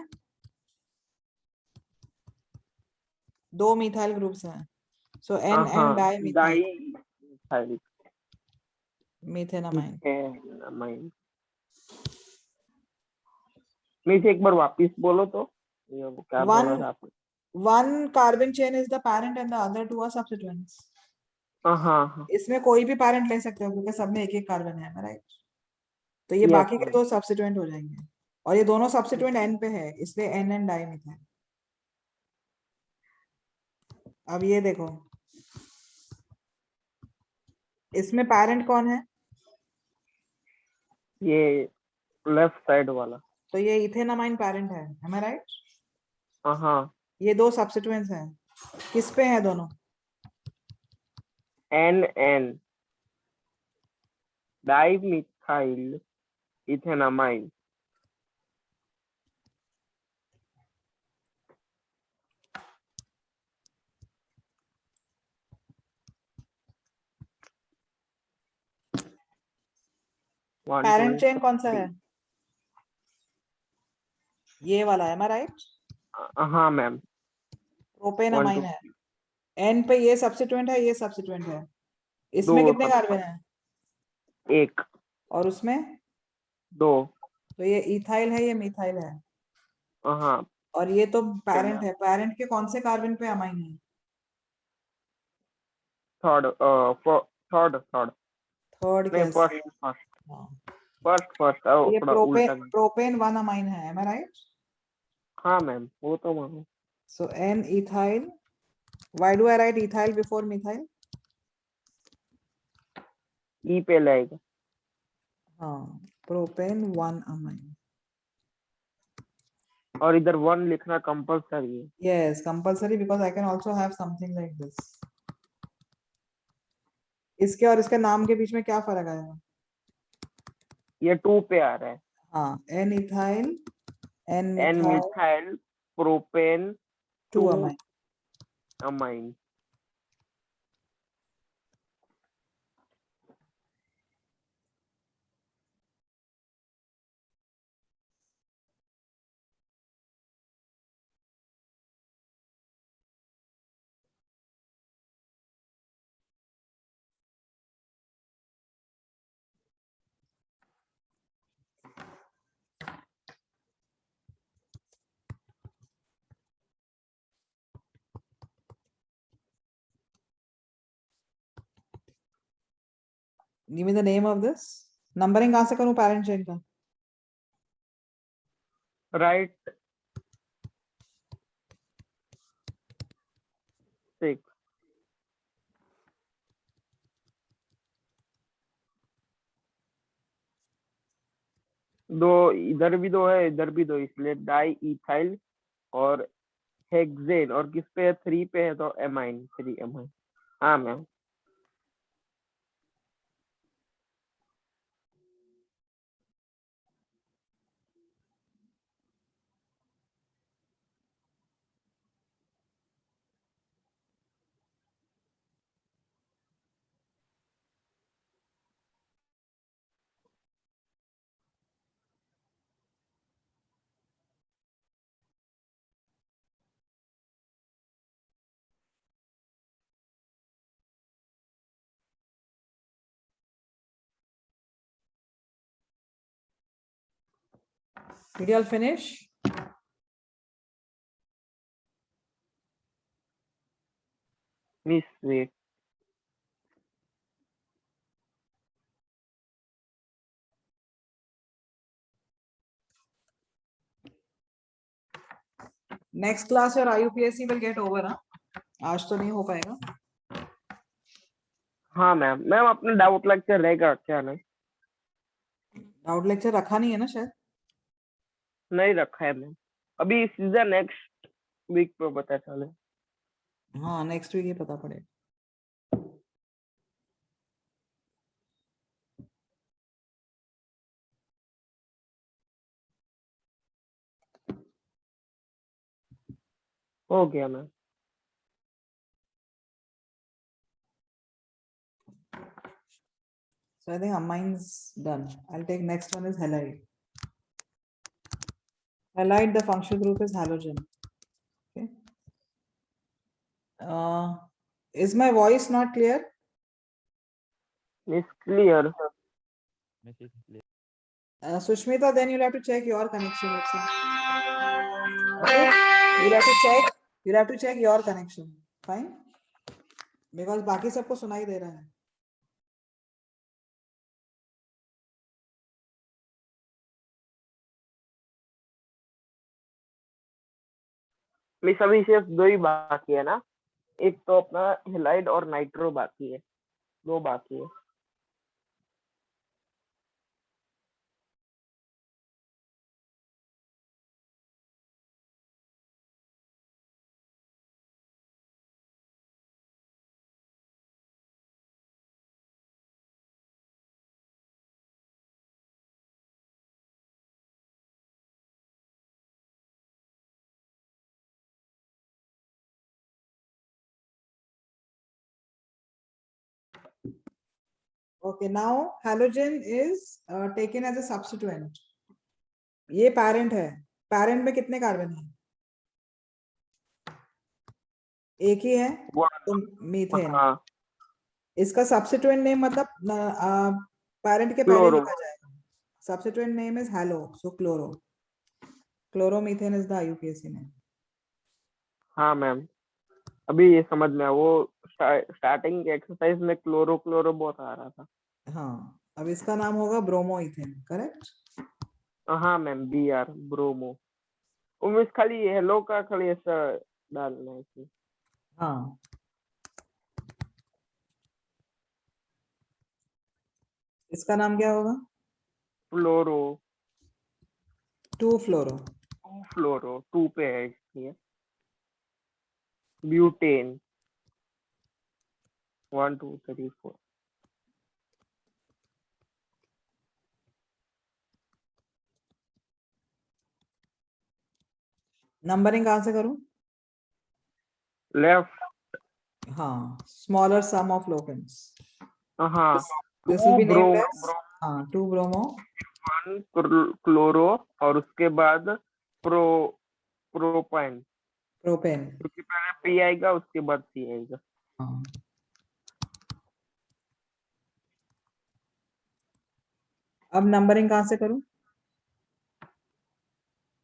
2 मिथाइल ग्रुप्स हैं। सो एन हाँ dimethyl. Dimethyl. Methanamine. Methanamine. मीथे एक बार वापिस बोलो तो, ये वो क्या बोला था आपने? One carbon chain is the parent and the other two are substituents. हाँ, इसमें कोई भी parent ले सकते हो क्योंकि सब में एक एक कार्बन है, राइट? तो ये Yes, बाकी के ma'am. दो सब्स्टिट्यूएंट हो जाएंगे और ये दोनों सब्स्टिट्यूएंट N पे है, इसलिए N एंड डाइमिथाइल। अब ये देखो, इसमें पेरेंट कौन है? ये लेफ्ट साइड वाला। तो ये इथेनामाइन पेरेंट है, am I right? हाँ, ये दो सब्स्टिट्यूएंट्स हैं, किस पे हैं दोनों? NN dimethyl ethanamine. Parent chain कौन सा है? ये वाला, am I right? हाँ मैम। प्रोपेनामाइन है। N पे ये सब्स्टिट्यूएंट है, ये सब्स्टिट्यूएंट है। इसमें दो कितने कार्बन है? एक। और उसमें दो। तो ये इथाइल है, ये मिथाइल है। हाँ, और ये तो पेरेंट ma'am. है, पेरेंट के कौन से कार्बन पे अमाइन है? थर्ड थर्ड नहीं, कैसे? फर्स्ट ये थोड़ा उल्टा। प्रोपेन वन अमाइन है, am I right? हाँ मैम, वो तो मालूम। So N ethyl. Why do I write ethyl before methyl? ई पे लाएगा। हाँ, प्रोपेन वन अमाइन। और इधर 1 लिखना कंपल्सरी है। Yes, compulsory because I can also have something like this. इसके और इसके नाम के बीच में क्या फर्क आएगा? ये 2 पे आ रहा है। हाँ, N ethyl, N N methyl, methyl propane 2 amine. Amine. Give me the name of this. Numbering कहाँ से करूँ parent chain का? राइट 6। दो इधर भी दो है, इधर भी दो, इसलिए डाई इथाइल और हेक्सेन। और किस पे है? 3 पे है, तो एमाइन 3 एमाइन। हाँ ma'am. Did you all finish? Miss wait. Next class your IUPAC will get over, हाँ? आज तो नहीं हो पाएगा। हाँ मैम। मैम अपना डाउट लेक्चर रहेगा क्या? नहीं, डाउट लेक्चर रखा नहीं है ना शायद? नहीं रखा है मैम। अभी सीजन नेक्स्ट वीक पे पता चले। हाँ, नेक्स्ट वीक ये पता पड़ेगा। हो गया ma'am. So I think amine's done. I'll take next one is halide. Halide, the functional group is halogen. Okay. Is my voice not clear? It's clear. Sushmita, then you'll have to check your connection also. Okay? You'll have to check your connection. Fine? Because बाकी सबको सुनाई दे रहा है. Miss अभी सिर्फ 2 ही बाकी है ना, एक तो अपना हेलाइड और नाइट्रो बाकी है, 2 बाकी है. Okay, now halogen is taken as a substituent. ये parent है. Parent में कितने कार्बन हैं? एक ही है. तो मीथेन. हाँ, इसका substituent name मतलब parent के पहले Chloro. लिखा जाएगा. Substituent name is halo, so chloro. Chloromethane is the IUPAC name. हाँ मैम, अभी ये समझ में आया. वो स्टार्टिंग एक्सरसाइज में क्लोरो क्लोरो बहुत आ रहा था. हाँ, अब इसका नाम होगा ब्रोमोइथेन. करेक्ट? हाँ मैम, BR ब्रोमो. उमेश खाली हेलो का खाली ऐसा डालना है इसमें. हाँ. इसका नाम क्या होगा? फ्लोरो. 2-फ्लोरो. 2 फ्लोरो, 2 पे है इसलिए. ब्यूटेन. 1 2 3 4. नंबरिंग कहाँ से करूं? लेफ्ट. हाँ, smaller sum of locants. हाँ, This will be named bromo. as 2-bromo. 1 chloro और उसके बाद प्रोपाइन, Propane. क्योंकि पहले P आएगा उसके बाद C आएगा. हाँ. अब नंबरिंग कहाँ से करूं?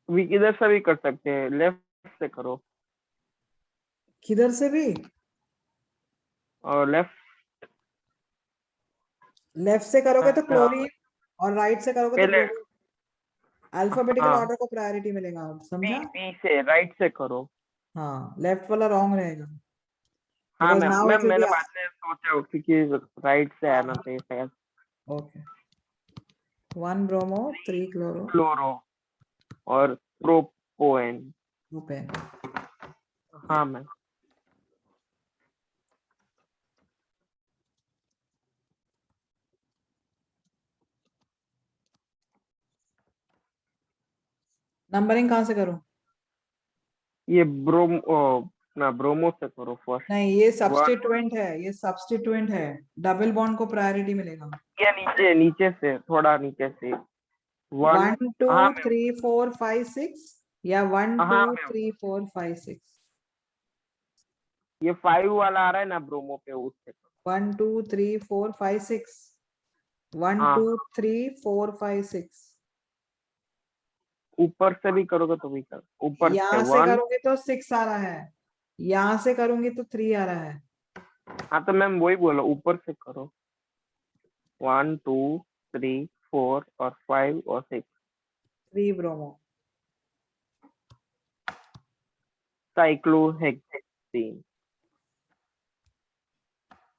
भी किधर से भी कर सकते हैं, लेफ्ट से करो. किधर से भी? और लेफ्ट से करोगे तो हाँ. क्लोरीन और राइट से करोगे तो पहले ब्रोमीन. अल्फाबेटिकल हाँ, ऑर्डर को प्रायोरिटी मिलेगा. समझा? P से राइट से करो. हाँ, लेफ्ट वाला रॉन्ग रहेगा. हाँ Because ma'am, now it will मैंने be बाद में सोचा क्योंकि राइट से आना चाहिए शायद. okay. 1-bromo, 3-chloro, क्लोरो और प्रोपोएन. propane. हाँ मैम. नंबरिंग कहाँ से करूं? ये ब्रोमो से करो फर्स्ट. नहीं, ये सब्स्टिट्यूएंट है. ये सब्स्टिट्यूएंट है. डबल बॉन्ड को प्रायोरिटी मिलेगा. या नीचे से थोड़ा नीचे से. 1 2 हाँ मैम. 3 4 5 6 या 1 हाँ 2 मैम, 3 4 5 6. ये 5 वाला आ रहा है ना ब्रोमो पे, उससे. 1 2 3 4 5 6. 1 हाँ. 2 3 4 5 6. ऊपर से भी करोगे तो भी कर. ऊपर से यहाँ से 1. करोगे तो 6 आ रहा है. यहाँ से करोगे तो 3 आ रहा है. हाँ तो मैम वही बोलो, ऊपर से करो. 1 2 3 4 और 5 और 6. 3-bromo. साइक्लोहेक्सेन.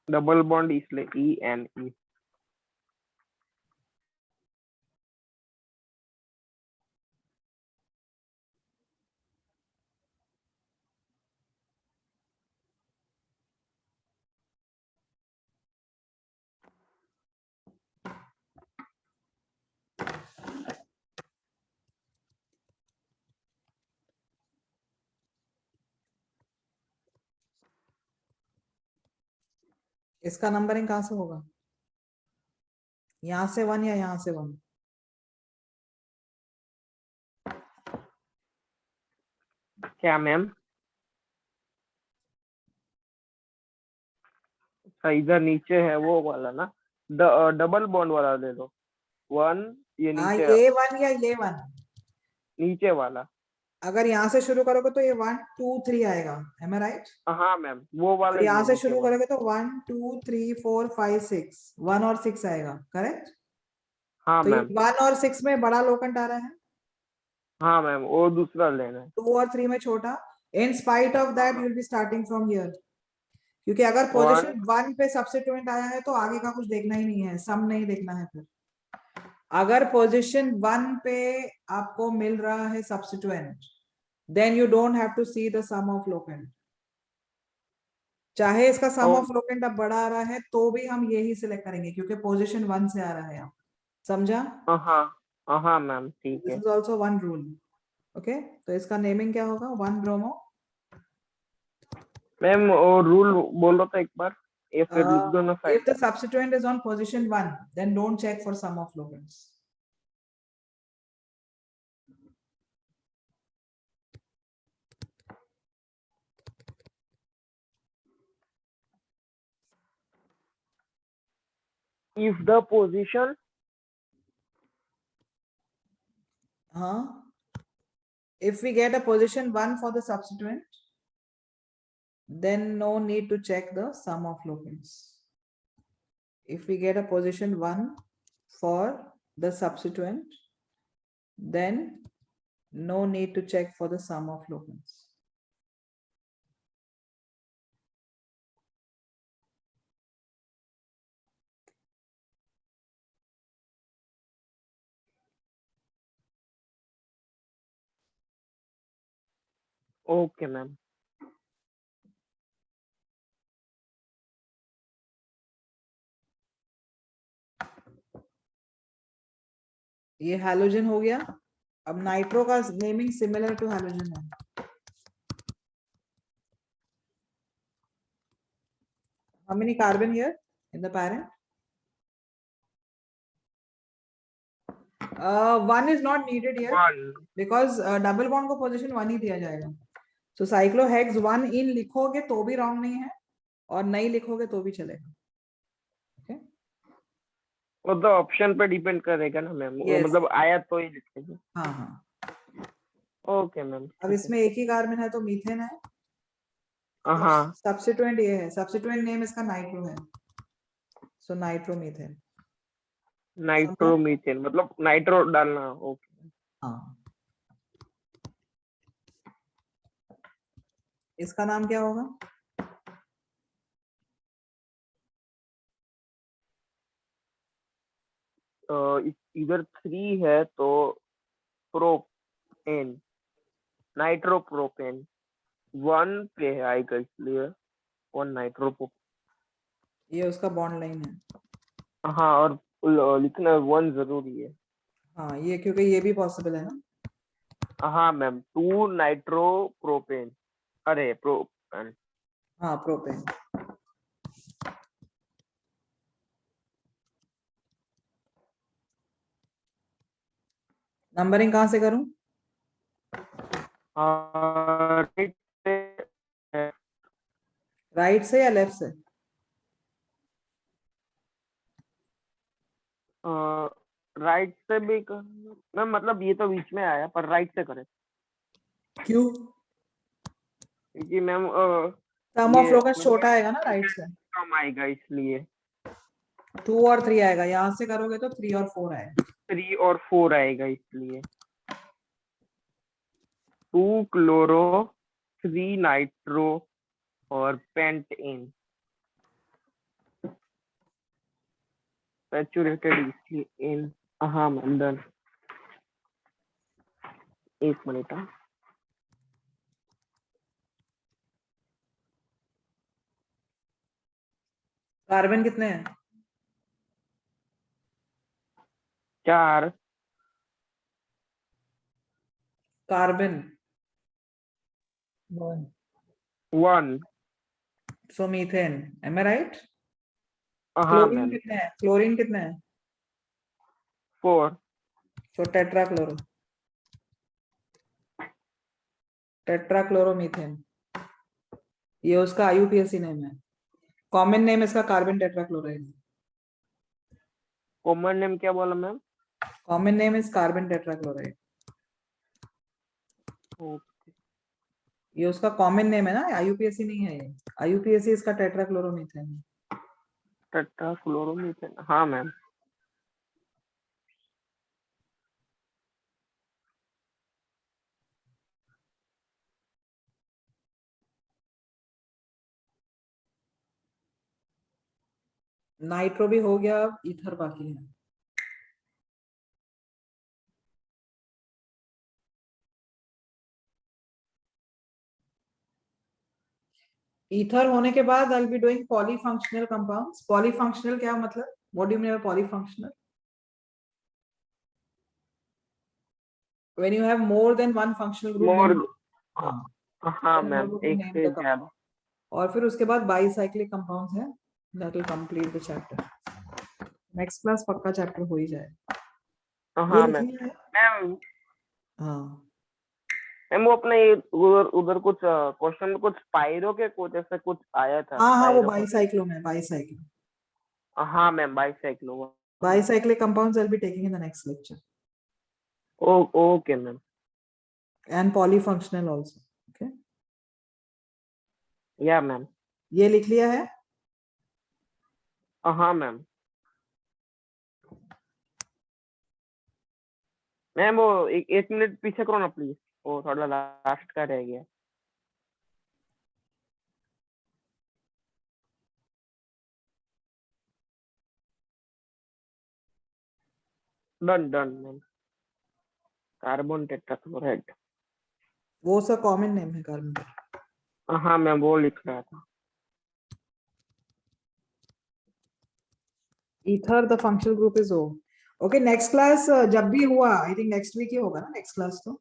डबल बॉन्ड इसलिए E. इसका नंबरिंग कहाँ से होगा? यहाँ से 1 या यहाँ से 1? क्या मैम? अच्छा, इधर नीचे है वो वाला ना, डबल बॉन्ड वाला ले लो. 1 ये हाँ, नीचे ये 1 या ये 1, नीचे वाला। अगर यहाँ से शुरू करोगे तो ये 1 2 3 आएगा, am I right? हाँ मैम, वो वाला और ही यहाँ है, से नीचे शुरू वाला। करोगे तो 1 2 3 4 5 6, 1 और 6 आएगा, करेक्ट? हाँ तो ये मैम, 1 और 6 में बड़ा लोकेंट आ रहा है, हाँ मैम, वो दूसरा लेना है। 2 और 3 में छोटा। In spite of that you will be starting from here, क्योंकि अगर 1 पोजीशन 1 पे सब्स्टिट्यूएंट आया है तो आगे का कुछ देखना ही नहीं है, सम नहीं देखना है। फिर अगर पोजीशन 1 पे आपको मिल रहा है substituent, then you don't have to see the sum of locant. चाहे इसका सम ऑफ लोकेंट अब बड़ा आ रहा है तो भी हम यही सिलेक्ट करेंगे, क्योंकि पोजीशन 1 से आ रहा है। आप समझा? हाँ हाँ मैम, ठीक दिस है। Is also one rule. Okay, तो इसका नेमिंग क्या होगा? 1 ब्रोमो। मैम वो रूल बोलो तो एक बार, या फिर लिख दो ना If side. the substituent is on position 1, then don't check for sum of locants. If the position, If we get a position 1 for the substituent, then no need to check the sum of locants. If we get a position 1 for the substituent, then no need to check for the sum of locants. Okay ma'am. ये halogen हो गया। अब nitro का naming similar to halogen है। How many carbon here in the parent? 1 is not needed here 1 because double bond को position 1 ही दिया जाएगा। So cyclohexane 1 in लिखोगे तो भी wrong नहीं है, और नहीं लिखोगे तो भी चलेगा। Okay? वो तो ऑप्शन पे डिपेंड करेगा ना मैम, वो Yes. मतलब आया तो ही लिखेंगे। हाँ। Okay ma'am. अब इसमें एक ही कार्बन है तो मीथेन है। हाँ, सब्स्टिट्यूएंट ये है, सब्स्टिट्यूएंट नेम इसका नाइट्रो है, सो नाइट्रोमीथेन। नाइट्रोमीथेन मतलब नाइट्रो डालना। ओके। हाँ, इसका नाम क्या होगा? इधर 3 है तो प्रोपेन, नाइट्रोप्रोपेन। 1 पे है आएगा, इसलिए 1 नाइट्रोप्रोपेन। ये उसका बॉन्ड लाइन है। हाँ, और लिखना 1 जरूरी है। हाँ, ये क्योंकि ये भी पॉसिबल है ना। हाँ मैम, 2 नाइट्रोप्रोपेन, अरे प्रोपेन। हाँ, प्रोपेन। नंबरिंग कहाँ से करूं? राइट से या लेफ्ट से? राइट से भी मैम, मतलब ये तो बीच में आया, पर राइट से करें क्यों? क्योंकि मैम सम ऑफ लोकस छोटा आएगा ना राइट से, कम आएगा, इसलिए 2 और 3 आएगा। यहाँ से करोगे तो 3 और 4 आएगा। 3 और 4 आएगा, इसलिए 2 क्लोरो 3 नाइट्रो और पेंटेन सैचुरेटेड, इसलिए इन। हाँ मैम, डन। एक मिनट। कार्बन कितने हैं? 4। Carbon 1। So methane, M I right? हाँ क्लोरीन मैम, कितने हैं? क्लोरीन कितने हैं? 4। सो टेट्राक्लोरो, टेट्राक्लोरोमीथेन। ये उसका IUPAC नेम है। कॉमन नेम इसका कार्बन टेट्राक्लोराइड। कॉमन नेम क्या बोला ma'am? Common name is carbon tetrachloride. Okay ये उसका कॉमन नेम है ना, IUPAC नहीं है ये, IUPAC इसका टेट्राक्लोरोमीथेन। टेट्राफ्लोरोमीथेन, हाँ मैम। नाइट्रो भी हो गया, अब ईथर बाकी है। ईथर होने के बाद I'll be doing polyfunctional compounds. Polyfunctional क्या मतलब? What do you mean by polyfunctional? When you have more than one functional group, more, then हाँ, हाँ then मैम, how to एक name से the compound. ज्यादा। और फिर उसके बाद बाईसाइक्लिक कंपाउंड्स है, that will complete the chapter. Next class पक्का चैप्टर हो ही जाएगा। हाँ ये मैम। लिखनी है? मैम हाँ मैम वो अपने उधर उधर कुछ क्वेश्चन में कुछ पायरो के कुछ ऐसे कुछ आया था। हाँ हाँ, वो पायरो, बाईसाइक्लो में, बाईसाइक्लो। हाँ ma'am, bicyclo. Bicyclic compounds I'll be taking in the next lecture. Okay ma'am. And polyfunctional also. Okay. या मैम। ये लिख लिया है? हाँ मैम। मैम वो एक मिनट पीछे करो ना प्लीज, वो थोड़ा लास्ट का रह गया। Done done ma'am. Carbon tetrachloride, वो उसका कॉमन नेम है कार्बन। हाँ मैम वो लिख रहा था। Ether, the functional group is O. Okay, next class जब भी हुआ, I think next week ही होगा ना next class तो।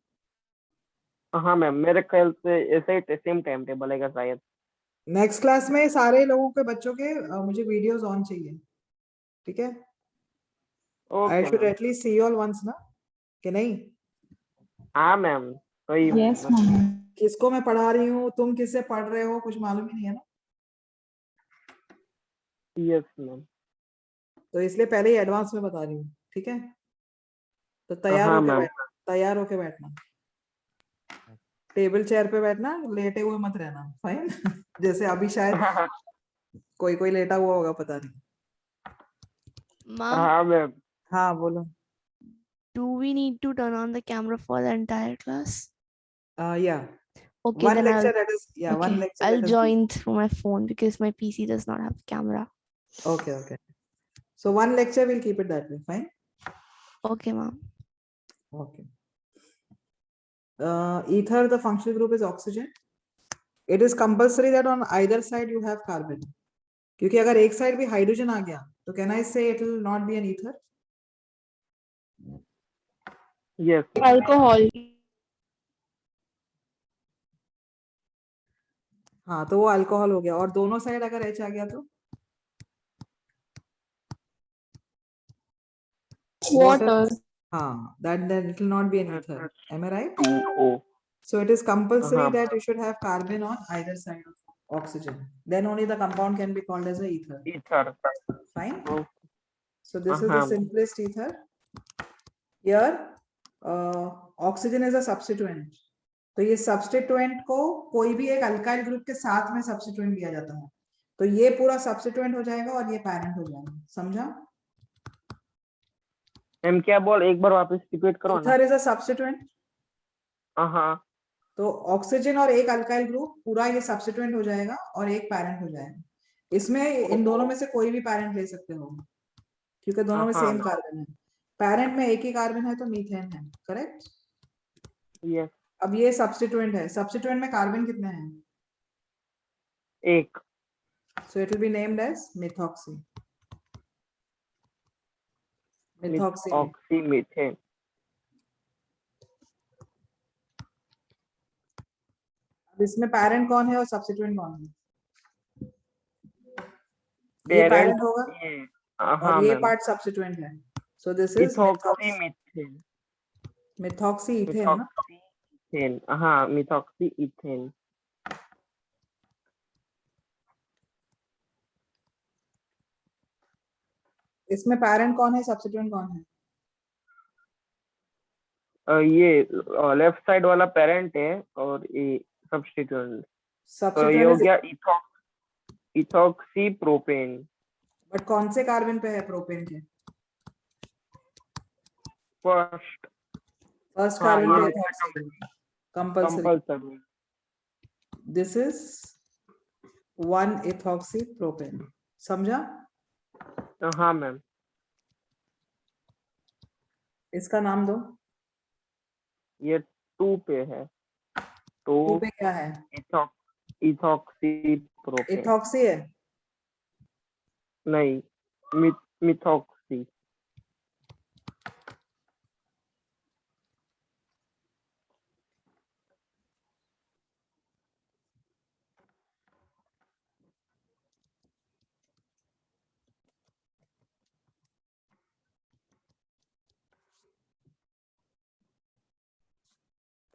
हाँ मैम, मेरे ख्याल से ऐसे ही सेम टाइम टेबल है शायद। नेक्स्ट क्लास में सारे लोगों के बच्चों के मुझे वीडियोस ऑन चाहिए, ठीक है? I okay should ma'am. At least see all once ना, कि नहीं? हाँ मैम, सही Yes, मैम। ma'am. किसको मैं पढ़ा रही हूँ, तुम किससे पढ़ रहे हो, कुछ मालूम ही नहीं है ना, यस मैम। तो इसलिए पहले ही एडवांस में बता रही हूँ, ठीक है? तो तैयार हाँ होके मैम। बैठना, तैयार होके बैठना, टेबल चेयर पे बैठना, लेटे हुए मत रहना, फाइन? जैसे अभी शायद कोई कोई लेटा हुआ होगा, पता नहीं। Ma'am, हाँ मैम। हाँ बोलो। do we need to turn on the camera for the entire class? Yeah, Okay, one then lecture that is, yeah, one okay, lecture I'll that is. join through my phone because my PC does not have camera. Okay, okay. So one lecture we'll keep it that way, fine? Okay, ma'am. Okay. Ether, the functional group is oxygen. It is compulsory that on either side you have carbon. क्योंकि अगर एक side भी hydrogen आ गया तो can I say it will not be an ether? Yes. Alcohol. हाँ, तो वो alcohol हो गया, और दोनों साइड अगर H आ गया तो Water. हाँ, that it will not be an ether. Am I right? Oh, So it is compulsory हाँ that you should have carbon on either side of oxygen. Then only the compound can be called as a ether. Ether. Fine. Oh, So this is the हाँ simplest ether. Here, oxygen is a substituent. तो ये substituent को कोई भी एक alkyl group के साथ में substituent दिया जाता है, तो ये पूरा substituent हो जाएगा और ये parent हो जाएगा, समझा? मैम क्या बोल, एक बार वापस रिपीट करो ना। Ether is a substituent. हाँ तो ऑक्सीजन और एक अल्काइल ग्रुप पूरा ये सब्स्टिट्यूएंट हो जाएगा और एक पैरेंट हो जाएगा। इसमें इन दोनों में से कोई भी पैरेंट ले सकते हो क्योंकि दोनों में सेम कार्बन है। पैरेंट में एक ही कार्बन है तो मीथेन है, करेक्ट? यस। अब ये सब्स्टिट्यूएंट है, सब्स्टिट्यूएंट में कार्बन कितने हैं? एक। So it will be named as methoxy. Methoxy oxymethane. अब इसमें पैरेंट कौन है और सब्स्टिट्यूएंट कौन है? ये पैरेंट होगा और ये पार्ट सब्स्टिट्यूएंट है, so this is methoxymethane. Methoxy ethane ना? मिथॉक्सीथेन, हाँ मिथॉक्सी इथेन। इसमें पैरेंट कौन है, सब्स्टिट्यूएंट कौन है? ये लेफ्ट साइड वाला पेरेंट है और ये सब्स्टिट्यूएंट, तो ये हो सब्स्टिट्यूएंट गया इथॉक्सी प्रोपेन। बट कौन से कार्बन पे है प्रोपेन के? फर्स्ट फर्स्ट हाँ, कार्बन ये पे ethoxy compulsory. Compulsory. This is 1 ethoxy propane, समझा? हाँ मैम, इसका नाम दो। ये 2 पे है, 2 2 पे क्या है? Ethoxy propane. इथॉक्सी है। नहीं, मिथॉक्सी।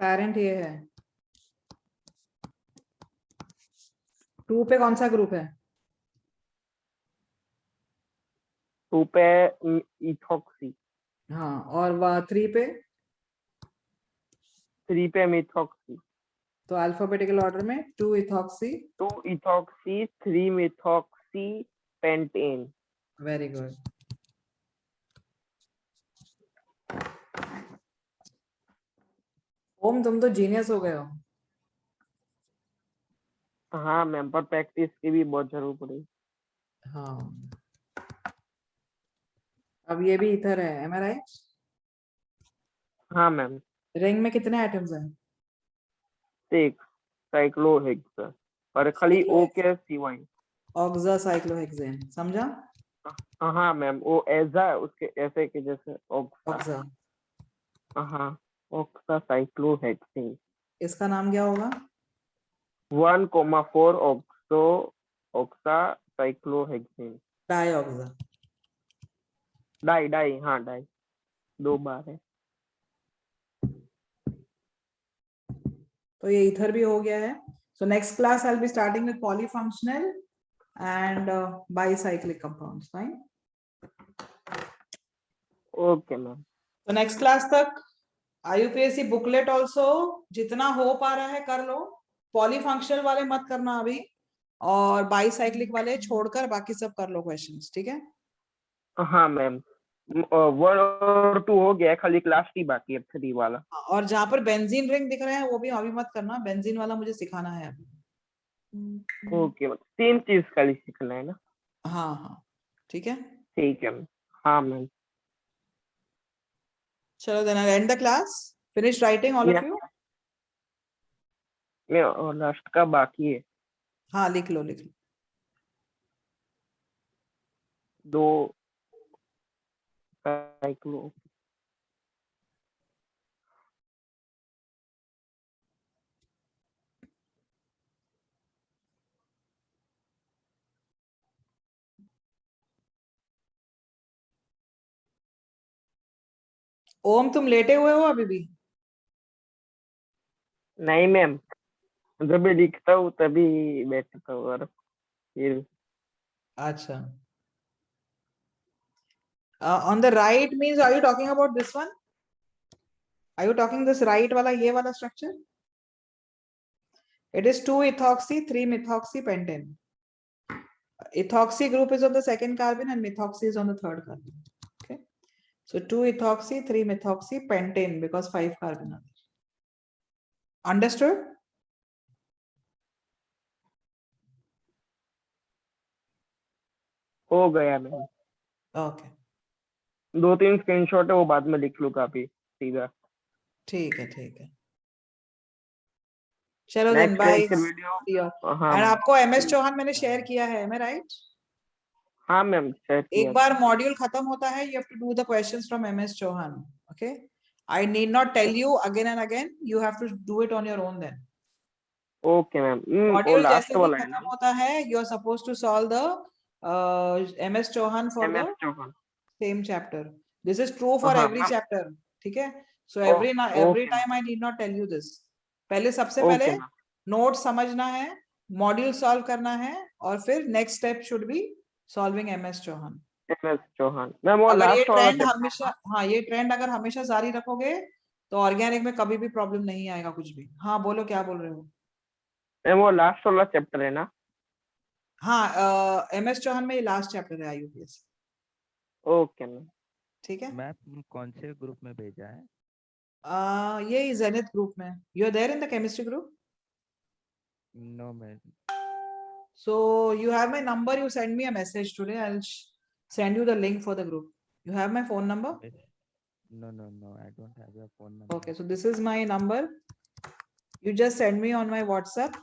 पेरेंट ये है। 2 पे कौन सा ग्रुप है? 2 पे इथॉक्सी, हाँ, और 3 पे? 3 पे मिथॉक्सी। तो अल्फाबेटिकल ऑर्डर में 2 ethoxy. 2 ethoxy, 3 methoxy pentane. Very good. Om, तुम तो जीनियस हो गए हो। हाँ मैम, पर प्रैक्टिस की भी बहुत जरूरत पड़ी। हाँ, अब ये भी इथर है, एम आई राइट? हाँ मैम, रिंग में कितने एटम्स हैं? 6 साइक्लोहेक्सेन, पर खाली O के सिवाय। ऑक्सासाइक्लोहेक्सेन, समझा? हाँ मैम, वो ऐसा है उसके ऐसे के जैसे ऑक्सा। ऑक्सा। हाँ, ऑक्सा साइक्लोहेक्सेन। इसका नाम क्या होगा? 1,4 ऑक्सा साइक्लोहेक्सेन। डाईऑक्सा। डाई, हाँ डाई 2 बार है। तो ये इथर भी हो गया है। So next class I will be starting with polyfunctional and bicyclic compounds. Fine. Okay ma'am. तो नेक्स्ट क्लास तक आईयूपीएससी बुकलेट ऑल्सो जितना हो पा रहा है कर लो। पॉलीफंक्शनल वाले मत करना अभी, और बाईसाइक्लिक वाले छोड़कर बाकी सब कर लो क्वेश्चंस, ठीक है? हाँ मैम, 1 और 2 हो गया है, खाली क्लास टी बाकी है 3 वाला। हाँ, और जहां पर बेंजीन रिंग दिख रहे हैं वो भी अभी मत करना, बेंजीन वाला मुझे सिखाना है अभी। ओके मैम, 3 चीज खाली सीखना है ना? हाँ हाँ, ठीक है। ठीक है मैम। हाँ मैम। चलो then I end the class. Finish writing all of you. मैं लास्ट का बाकी है, हाँ, लिख लो लिख लो। 2 साइक्लो। ओम, तुम लेटे हुए हो अभी भी? नहीं मैम, जब भी लिखता हूँ तभी बैठता हूँ, और फिर अच्छा। On the right means are you talking about this one? Are you talking this right वाला, ये वाला structure? It is 2 ethoxy 3 methoxy pentane. Ethoxy group is on the second carbon and methoxy is on the third carbon. Okay, so 2 ethoxy 3 methoxy pentane because 5 carbon are there. Understood? हो गया ma'am. Okay, 2-3 screenshot है, वो बाद में लिख लूंगा अभी सीधा। ठीक है ठीक है। चलो then next bye. Lecture video. हाँ एंड मैम। आपको एमएस चौहान मैंने शेयर किया है, मैं राइट? हाँ मैम, एक बार मॉड्यूल खत्म होता है, you have to do the questions from MS Chauhan. Okay, I need not tell you again and again, you have to do it on your own then. Okay ma'am. वो module last जैसे ही वाला है खत्म ना? होता है, you are supposed to solve the MS Chauhan for the MS Chauhan. same chapter. This is true for हाँ every हाँ। chapter. ठीक है? So every okay time I need not tell you this. पहले सबसे ओके पहले मैम। नोट समझना है, module solve करना है, और फिर next step should be solving MS Chauhan. MS Chauhan ma'am, वो अगर ये लास्ट वाला ट्रेंड हमेशा, हाँ ये ट्रेंड अगर हमेशा जारी रखोगे तो ऑर्गेनिक में कभी भी प्रॉब्लम नहीं आएगा कुछ भी। हाँ बोलो, क्या बोल रहे हो? मैम वो लास्ट वाला चैप्टर है ना? हाँ, MS चौहान में ये लास्ट चैप्टर है IUPAC। Okay ma'am. ठीक है। मैम कौन से ग्रुप में भेजा है? ये जेनिथ ग्रुप में। You are there in the chemistry group? No ma'am. So you have my number, you send me a message today. I'll send you the link for the group. You have my phone number? No, I don't have your phone number. Okay, so this is my number. You just send me on my WhatsApp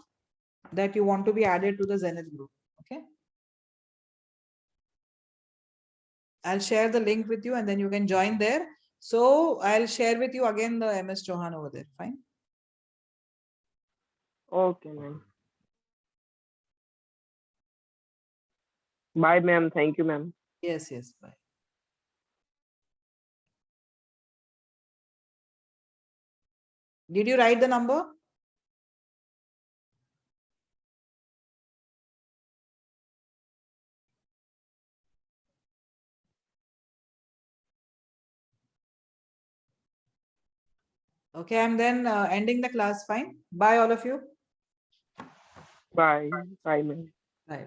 that you want to be added to the Zenith group. Okay. I'll share the link with you and then you can join there. So I'll share with you again the MS Chauhan over there. Fine. Okay ma'am. Bye ma'am, thank you ma'am. Yes, yes. Bye. Did you write the number? Okay, I'm then ending the class. Fine. Bye, all of you. Bye bye ma'am. Bye.